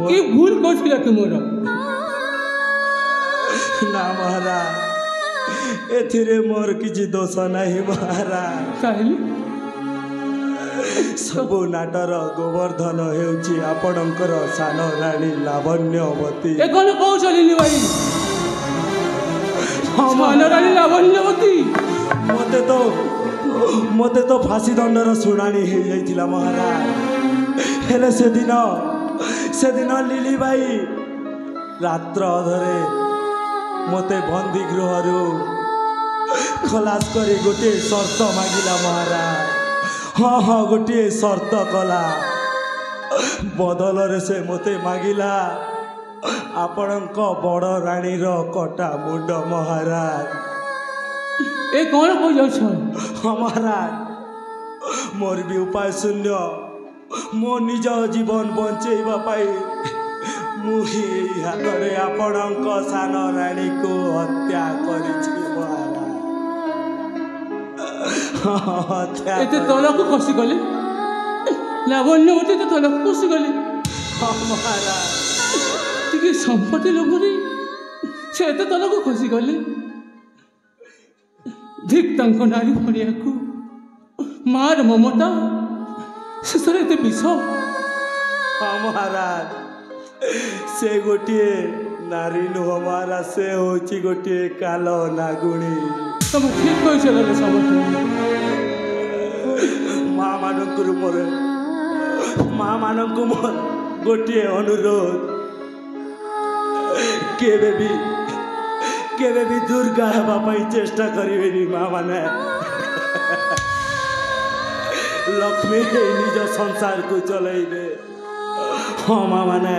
କି ଭୁଲ କରିଥିଲା ତୁମର? ନା ମହାରାଜ, ଏଥିରେ ମୋର କିଛି ଦୋଷ ନାହିଁ ମହାରାଜ। ତାହେଲେ ସବୁ ନାଟର ଗୋବର୍ଦ୍ଧନ ହେଉଛି ଆପଣଙ୍କର ସାନ ରାଣୀ ଲାବଣ୍ୟବତୀ। ଏ କ'ଣ କହୁଛ ଲିଲି ଭାଇ? ସାନ ରାଣୀ ଲାବଣ୍ୟବତୀ? ମୋତେ ତ ଫାଶୀ ଦଣ୍ଡର ଶୁଣାଣି ହେଇଯାଇଥିଲା ମହାରାଜ। ହେଲେ ସେଦିନ ଲିଲି ଭାଇ ରାତ୍ର ଅଧରେ ମୋତେ ବନ୍ଦୀ ଗୃହରୁ ଖଲାସ କରି ଗୋଟିଏ ସର୍ତ୍ତ ମାଗିଲା ମହାରାଜ। ହଁ ଗୋଟିଏ ସର୍ତ୍ତ କଲା। ବଦଳରେ ସେ ମୋତେ ମାଗିଲା ଆପଣଙ୍କ ବଡ଼ ରାଣୀର କଟା ମୁଣ୍ଡ ମହାରାଜ। ଏ କ'ଣ କହୁଛ? ହଁ ମହାରାଜ, ମୋର ବି ଉପାୟ ଶୂନ୍ୟ। ମୋ ନିଜ ଜୀବନ ବଞ୍ଚେଇବା ପାଇଁ ମୁଁ ଏହି ହାତରେ ଆପଣଙ୍କ ସାନ ରାଣୀକୁ ହତ୍ୟା କରିଛି ମହାରାଜ। ଏତେ ତଳକୁ ଖସିଗଲେ? ଲାବଣ୍ୟବତୀ ଏତେ ତଳକୁ ଖସିଗଲେ? ହଁ ମହାରାଜ। ଟିକେ ସମ୍ପତ୍ତି ଲୋଭରେ ସେ ଏତେ ତଳକୁ ଖସିଗଲେ। ଠିକ୍ ତାଙ୍କ ନାରୀ ପଡ଼ିଆକୁ ମାର ମମତା ଶେଷରେ ଏତେ ବିଷ। ହଁ ମହାରାଜ, ସେ ଗୋଟିଏ ନାରୀ ନୁହଁ ମହାରାଜ, ସେ ହେଉଛି ଗୋଟିଏ କାଲ ନାଗୁଣୀ। ତମେ ଠିକ୍ କହିଛ ସମସ୍ତେ। ମା'ମାନଙ୍କୁ ମୋର ଗୋଟିଏ ଅନୁରୋଧ, କେବେ ବି ଦୁର୍ଗା ହେବା ପାଇଁ ଚେଷ୍ଟା କରିବେନି ମା'ମାନେ। ଲକ୍ଷ୍ମୀ ନିଜ ସଂସାରକୁ ଚଲେଇବେ। ହଁ ମା'ମାନେ,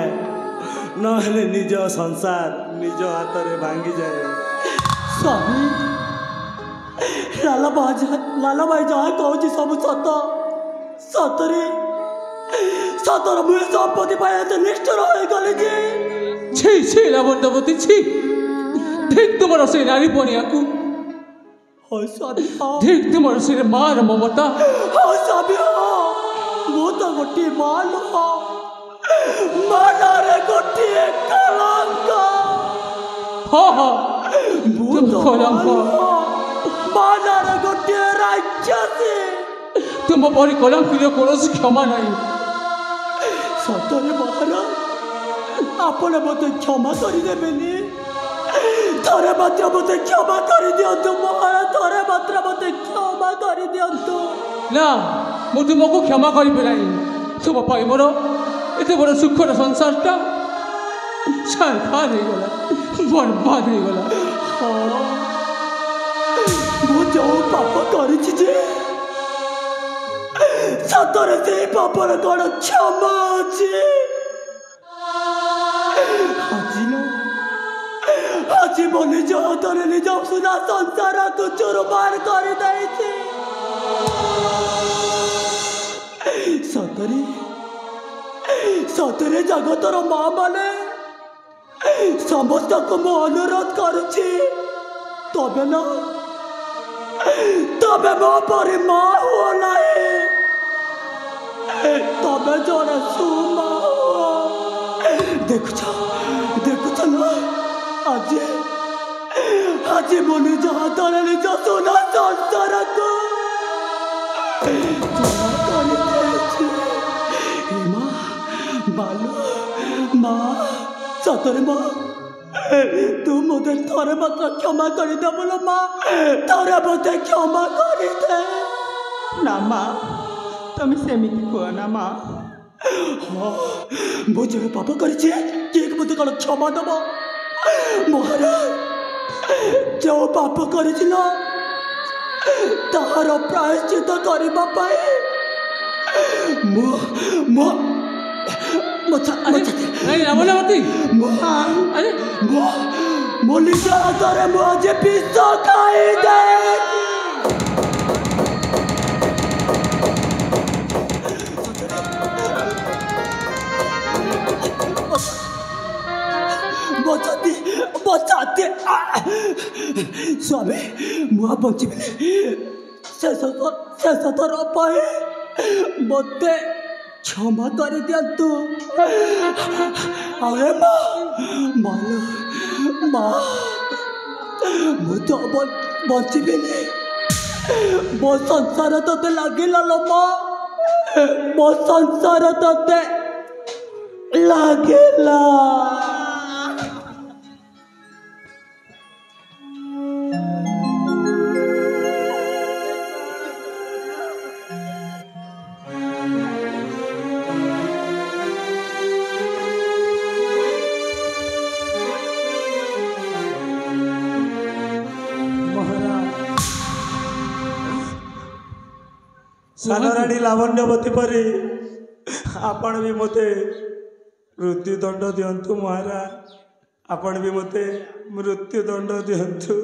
ନହେଲେ ନିଜ ସଂସାର ନିଜ ହାତରେ ଭାଙ୍ଗିଯାଏ। ସ୍ୱାମୀ, ଲାଲଭାଇ ଯାହା କହୁଛି ସବୁ ସତ। ସତର ମୁଁ ସମ୍ପତ୍ତି ପାଇଁ ଏତେ ନିଷ୍ଠୁର ହୋଇଗଲି ଯେ। ଛି ଲାବଣ୍ୟବତୀ, ଛି। ଠିକ୍ ତୁମର ସେ ନାରୀ ପଣିଆକୁ, ଠିକ୍ ତୁମର ସେ ମାର ମମତା। ମୁଁ ତ ଗୋଟିଏ ମା ନୁହଁ, ମାନରେ ଗୋଟିଏ କଳଙ୍କ। ହଁ ମୁଁ ତ କଳଙ୍କ, ମାନରେ ଗୋଟିଏ ରାକ୍ଷସୀ। ତୁମ ପରି କଳଙ୍କିର କୌଣସି କ୍ଷମା ନାହିଁ। ସତରେ ମହାରାଜ, ଆପଣ ମୋତେ କ୍ଷମା କରିଦେବେନି? ଥରେ ମାତ୍ର ମୋତେ କ୍ଷମା କରିଦିଅନ୍ତୁ ମହାରାଜ, ଥରେ ମାତ୍ର ମୋତେ କ୍ଷମା କରିଦିଅନ୍ତୁ। ନା, ମୁଁ ତୁମକୁ କ୍ଷମା କରିବି ନାହିଁ। ତୁମ ପାଇଁ ମୋର ଏତେ ବଡ଼ ସୁଖର ସଂସାରଟା ଛାରଖାର ହେଇଗଲା, ବର୍ବାଦ ହେଇଗଲା। ମୁଁ ଯେଉଁ ପାପ କରିଛି ଯେ ସତରେ ସେଇ ପାପର କ'ଣ କ୍ଷମା ଅଛି? ଆଜି ମୋ ନିଜ ହାତରେ ନିଜ ସୁନା ସଂସାରକୁ ଚୁରୁମାର କରିଦେଇଛି। ସତରେ ଜଗତର ମା ମାନେ ସମସ୍ତଙ୍କୁ ମୁଁ ଅନୁରୋଧ କରୁଛି, ତମେ ମୋ ପରି ମା ହୁଅ ନାହିଁ, ତମେ ଜଣେ ସୁମା ହୁଅ। ଦେଖୁଛ ନା, ଆଜି ମୁଁ ନିଜ ହାତରେ ନିଜ ସୁନା ସଂସାରକୁ ମା, ସତରେ ମା, ତୁ ମୋତେ ଥରେ ମାତ୍ର କ୍ଷମା କରିଦେବୁ ଲୋ ମା, ଥରେ ମୋତେ କ୍ଷମା କରିଦେ। ନା ମା, ତମେ ସେମିତି କୁହ ନା ମା। ହଁ, ମୁଁ ଯେଉଁ ପାପ କରିଛି କିଏ ମୋତେ କ'ଣ କ୍ଷମା ଦେବ? ମହାରାଜ, ଯେଉଁ ପାପ କରିଛି ନା ତାହାର ପ୍ରାୟଶ୍ଚିତ କରିବା ପାଇଁ ମୋ ନିଜ ହାତରେ ମୁଁ ଆଜି ବିଷ ଖାଇଦେ। बचाते बचाते स्वामी मुआ बचिबिनी शेष थर पाए मते क्षमा कर दिंतु। अरे माँ माँ मु तो बचिबिनी मो संसार तोते लगिला लो माँ मो संसार तोते लगिला। सानराणी लावण्यवती परी आपण भी मते मृत्युदंड दिंतु महाराज आपण भी मते मृत्युदंड दिंतु।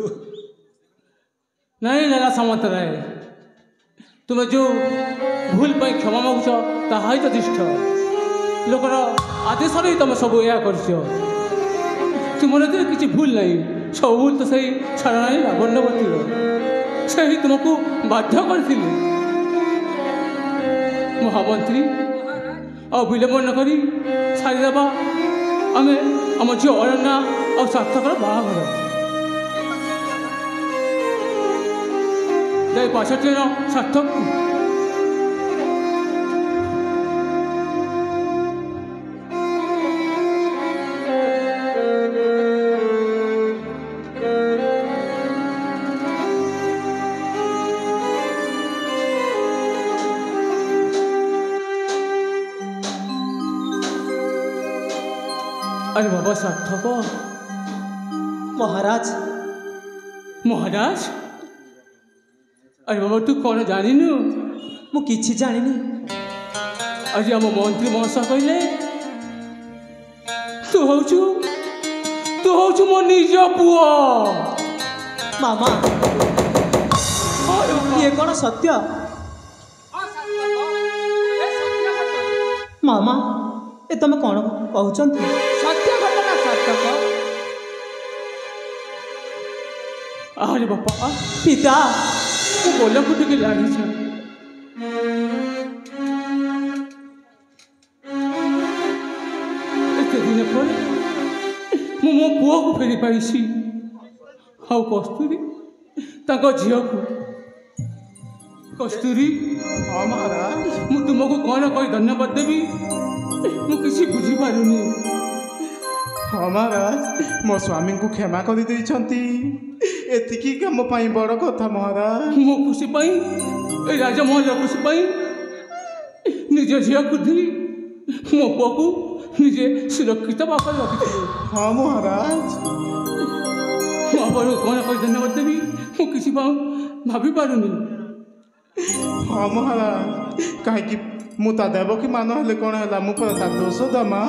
नहीं लाला सामंत राय तुम्हें जो भूल पर क्षमा मागुच ताहा यथेष्ट लोकर आदेश ही तुम सब या कर तुम किसी भूल नहीं सब भूल तो सही सानराणी लावण्यवती से ही तुमको बाध्य कर महामंत्री और विलंब न करी सारीदेवा आम आम झील अरण्या और सार्थकर बाहाघर जाए 65 जन सार्थक अरे बाबा सार्थक महाराज महाराज अरे बाबा तू कौन जानिनु मु किछि जानिनी। आज आम मंत्री महोदय कहले तू हौचु मो निज पुओ। मामा ये कौन सत्य? मामा ए तुम कौन कहते? सत्य घटना सार्थक। अरे बापा पिता ମୁଁ ବୋଲକୁ ଟିକେ ଲାଗିଛି ଏତେ ଦିନ ପରେ ମୁଁ ମୋ ପୁଅକୁ ଫେରି ପାଇଛି ଆଉ କସ୍ତୁରୀ ତାଙ୍କ ଝିଅକୁ। କସ୍ତୁରୀ हाँ महाराज ମୁଁ ତୁମକୁ କ'ଣ କହି ଧନ୍ୟବାଦ ଦେବି ମୁଁ କିଛି ବୁଝିପାରୁନି। हाँ महाराज मो स्वामी को क्षमा कर देइछंती एतिकी काम पाई बड़ कथा महाराज। ମୋ ଖୁସି ପାଇଁ ଏ ରାଜମହଲ ଖୁସି ପାଇଁ ନିଜ ଝିଅକୁ ଧରି ମୋ ପୁଅକୁ ନିଜେ ସୁରକ୍ଷିତ ଭାବରେ ରଖିଥିଲେ। हाँ महाराज ମୁଁ ଆପଣଙ୍କୁ କ'ଣ କହି ଧନ୍ୟବାଦ ଦେବି ମୁଁ କିଛି ଭାବି ପାରୁନି। हाँ महाराज कहीं मुता देवकी मान हेले कौन है मु पर ता दोष दमा।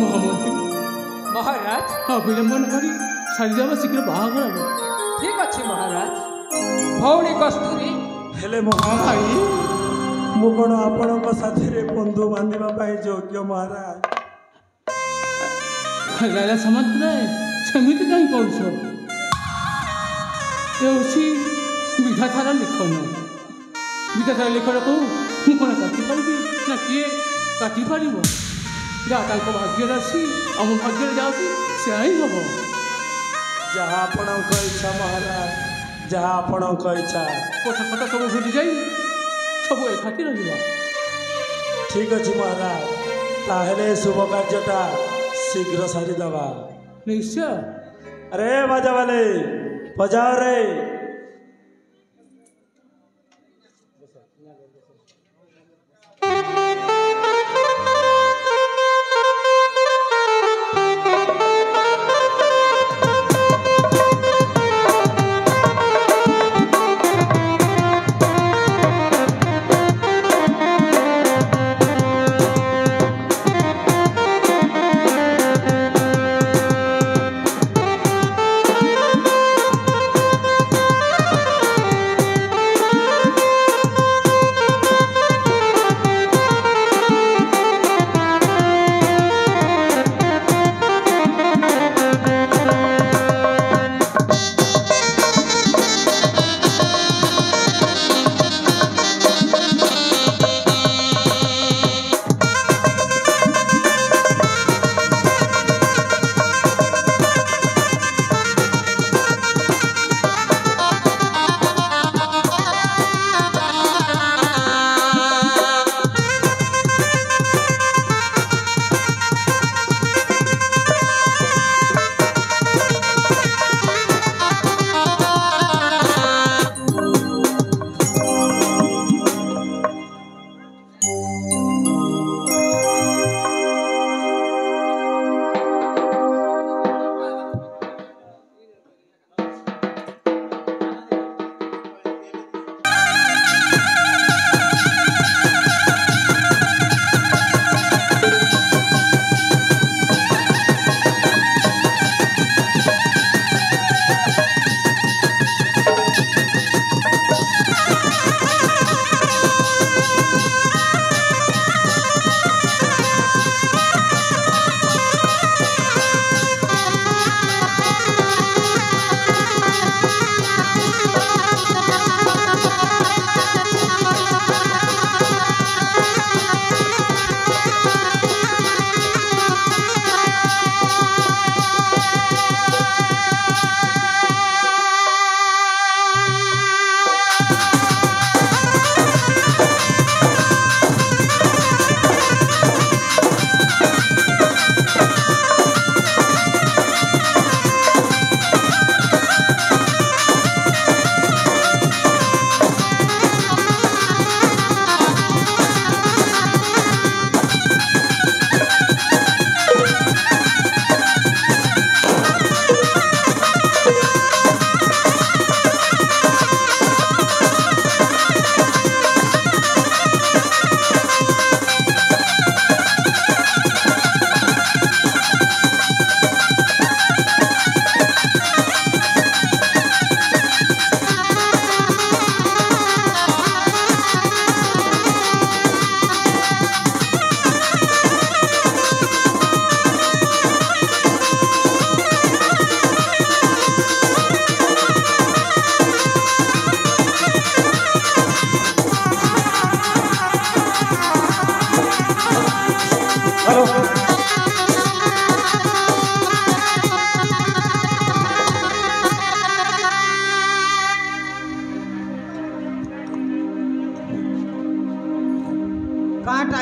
ମହାମନ୍ତ୍ରୀ महाराज ହଁ ବିଳମ୍ବ ନ କରି ସାରିଦେବା ଶୀଘ୍ର ବାହାଘର ହେବ। ठीक अच्छे महाराज भौणी कस्तूरी हेले हाँ भाई मु कौन आपणक साथी बंधु बांधिबा पाई योग्य महाराज? ରାଜା ସାମନ୍ତ ରାୟ ସେମିତି କାହିଁ କହୁଛ? ଏ ହେଉଛି ବିଧାତାର ଲେଖନ। ବିଧାତାର ଲେଖନକୁ ମୁଁ କ'ଣ କାଟିପାରିବି ନା କିଏ କାଟିପାରିବ? ଯାହା ତାଙ୍କ ଭାଗ୍ୟରେ ଅଛି ଆମ ଭାଗ୍ୟରେ ଯାଉଛି ସେୟା ହିଁ ହେବ। जहाँ आपणक इच्छा महाराज जहाँ आपणक इच्छा। ପଛ ଫଟ ସବୁ ଭୁଲିଯାଇ ସବୁ ଏକାଠି ରହିବା। ठीक अच्छे महाराज ताहले शुभ कार्यटा शीघ्र सारीदवा। ନିଶ୍ଚୟ अरे बाजा वाले बजाओ रे।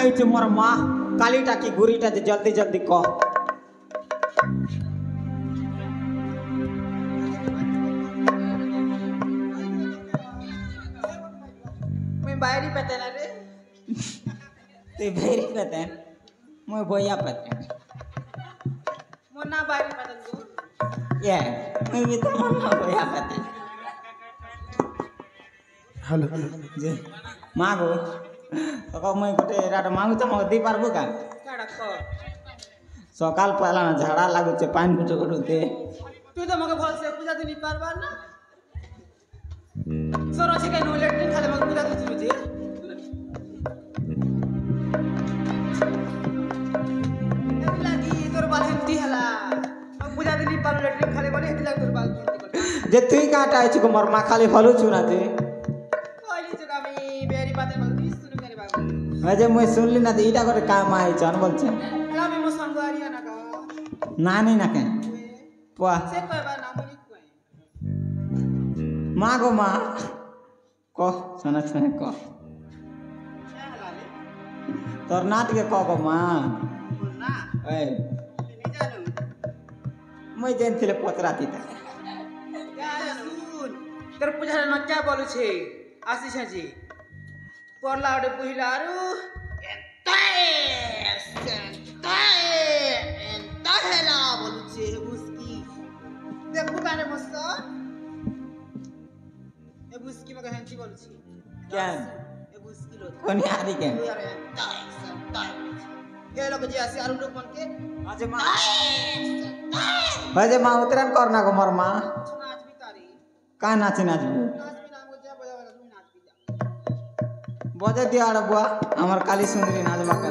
ହେଇଛି ମୋର ମା କାଲିଟା କି ଗୁରିଟା ଯେ ଜଲ୍ଦି ଜଲ୍ଦି କହ। मैं बाहरी पता ना रे ते भेरी पतेन मैं भैया पतेन मुन्ना बाहरी पता तू ये मैं भी तो मन्ना भैया पतेन। हेलो जे मागो तो कब मैं गोटे रात मांगू तो मग दी पारबो का काड़ा कर सकाल पहला ना झाड़ा लागु छे पानी गुटो गुटो दे तू तो मगे भल से पूजा दिन पारबा ना सर अछि के नो लेटरिन खाले मगे पूजा दिन जे लागी तोर बाल हेती हला मग पूजा दिन पार लेटरिन खाले बोले हेती लाग तोर बाल हेती जे तुई काटा आइछ को मोर मा खाली फलु चुना जे कोली जगह में बेरी बाते मगे सुनु करे बाबू अजे मैं सुनली ना ईटा करे काम आइ छन बोल छे ला में मो संगवारिया ना का नानी ना के पा से कहबा ना मनी कोई मागो मा को सुना सुना को हला ले तोर नात के को मा मुन्ना ए नहीं जानू मैं जानथिले पतराती ता सुन তোর পূজা না क्या बोलू छे आशीष जी পড়লা ওটে পুহিলারু এন্তা হেলা बोलू छे বুসকি দেখু কানে মস্ত এ বুসকি মগে হেন্তি बोलू छे क्या এ বুসকি লো कोनी आरी के यार एंता ये लोग जे आसी आरु लोग मन के अजे मा अजे मा उतरन करना को मोर मा नाच भी तारी का नाच नाच नाच भी नाम को जा बजा बजा तू नाच भी जा बजे दिया आड़ बुआ हमर काली सुंदरी नाच बाका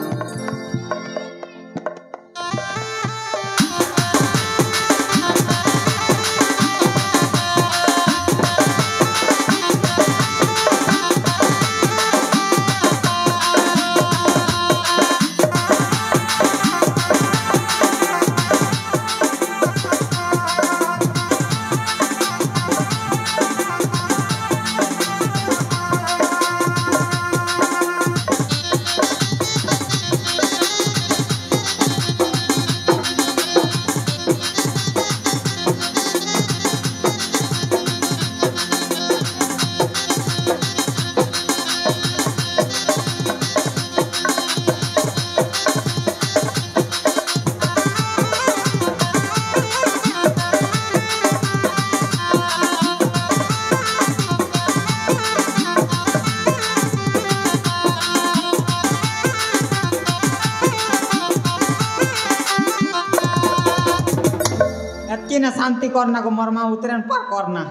एतकी ना शांति करना को मोर मा उतरन पर करना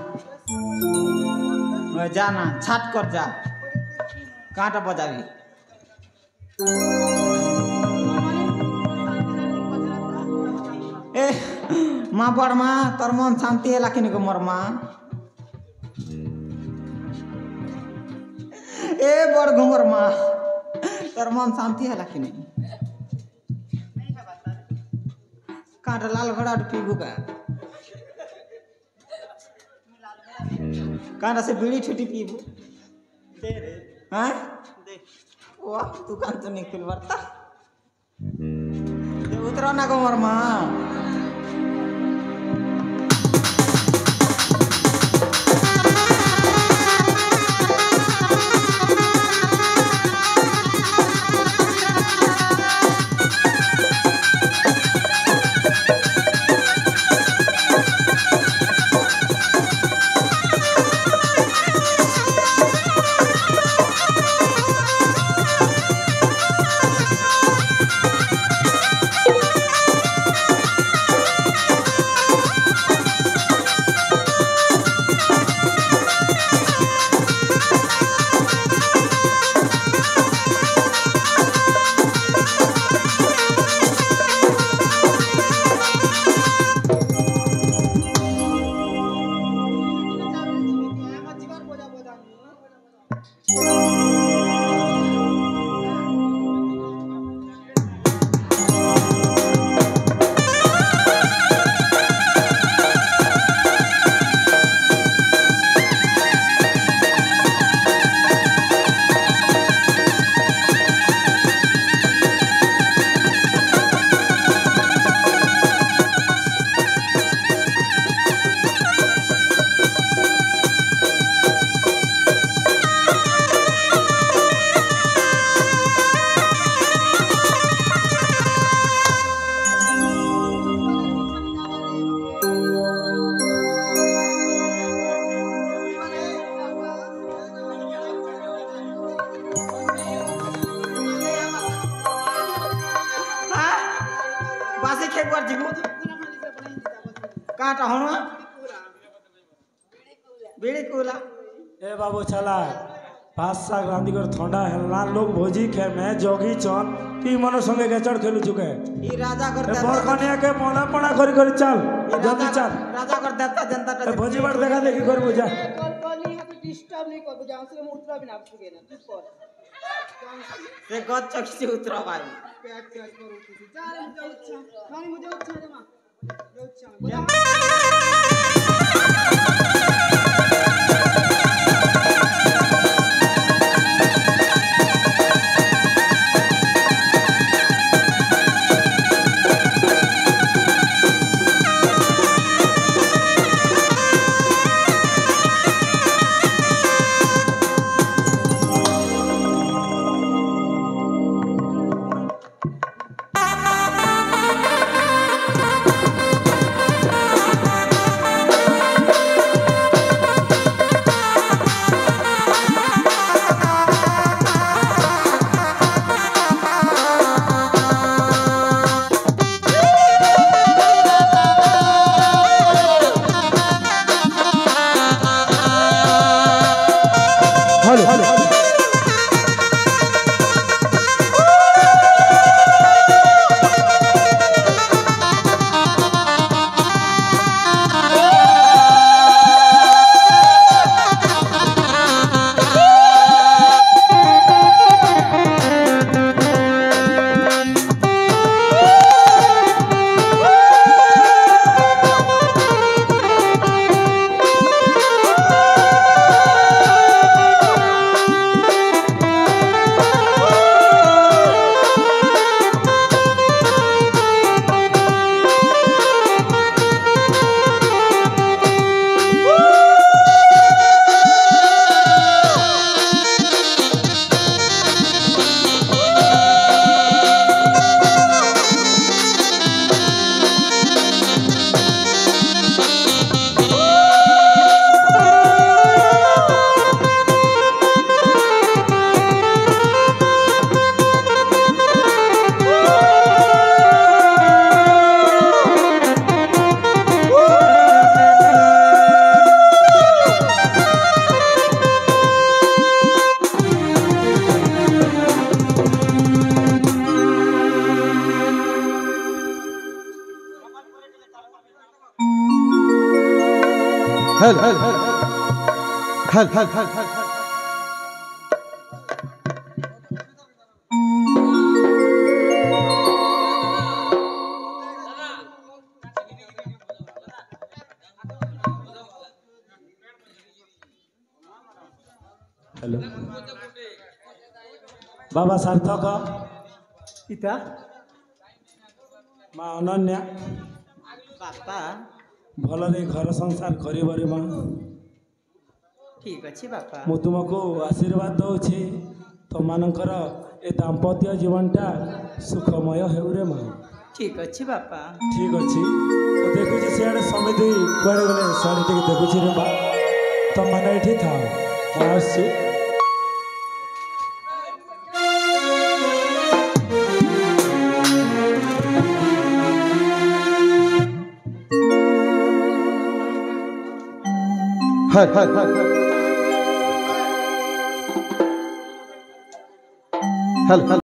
ओए जाना छाट कर जा कांटा बजावी ए माँ बड़ माँ तोर मन शांति है लाकिन को मोर माँ ए बड़ घुमर माँ तोर मन शांति है लाकिन कांटा लाल घोड़ा पीबू का कांटा से बीड़ी छुटी पीबू दे रे हाँ दे वाह तू कान तो निकल बरता उतरो ना को मोर माँ काटा होना बेड़ी कोला ए बाबू चला 5 साल रांधी कर ठंडा हेलना लोग भोजी खे मैं जोगी चन ती मन संगे गेचड़ खेलु चुके ई राजा कर ए बर कन्या के मोना पणा करी करी चल जल्दी चल राजा कर देता जनता ए भोजी बार देखा देखी करबो जा कल यहाँ पे डिस्टर्ब नहीं कर जाऊँ से उतरा भी ना चुके ना चुप कर से गच चक से उतरा भाई प्यार प्यार करो किसी जा मुझे अच्छा नहीं मुझे अच्छा है मां मुझे अच्छा हेलो बाबा सार्थक इता माँ अनन्या बापा भलरे घर संसार करिबरे माँ ठीक अच्छे बापा मु तुमको आशीर्वाद दौछि तुमମାନଙ୍କର ए दाम्पत्य जीवनटा सुखमय हेउरे माँ ठीक अच्छे बापा ठीक अच्छी तो देखुची सियाड़े समिति कुआड़े गले सियाड़े टिके देखुची रे बा तुम माने एठी थाओ आसी हल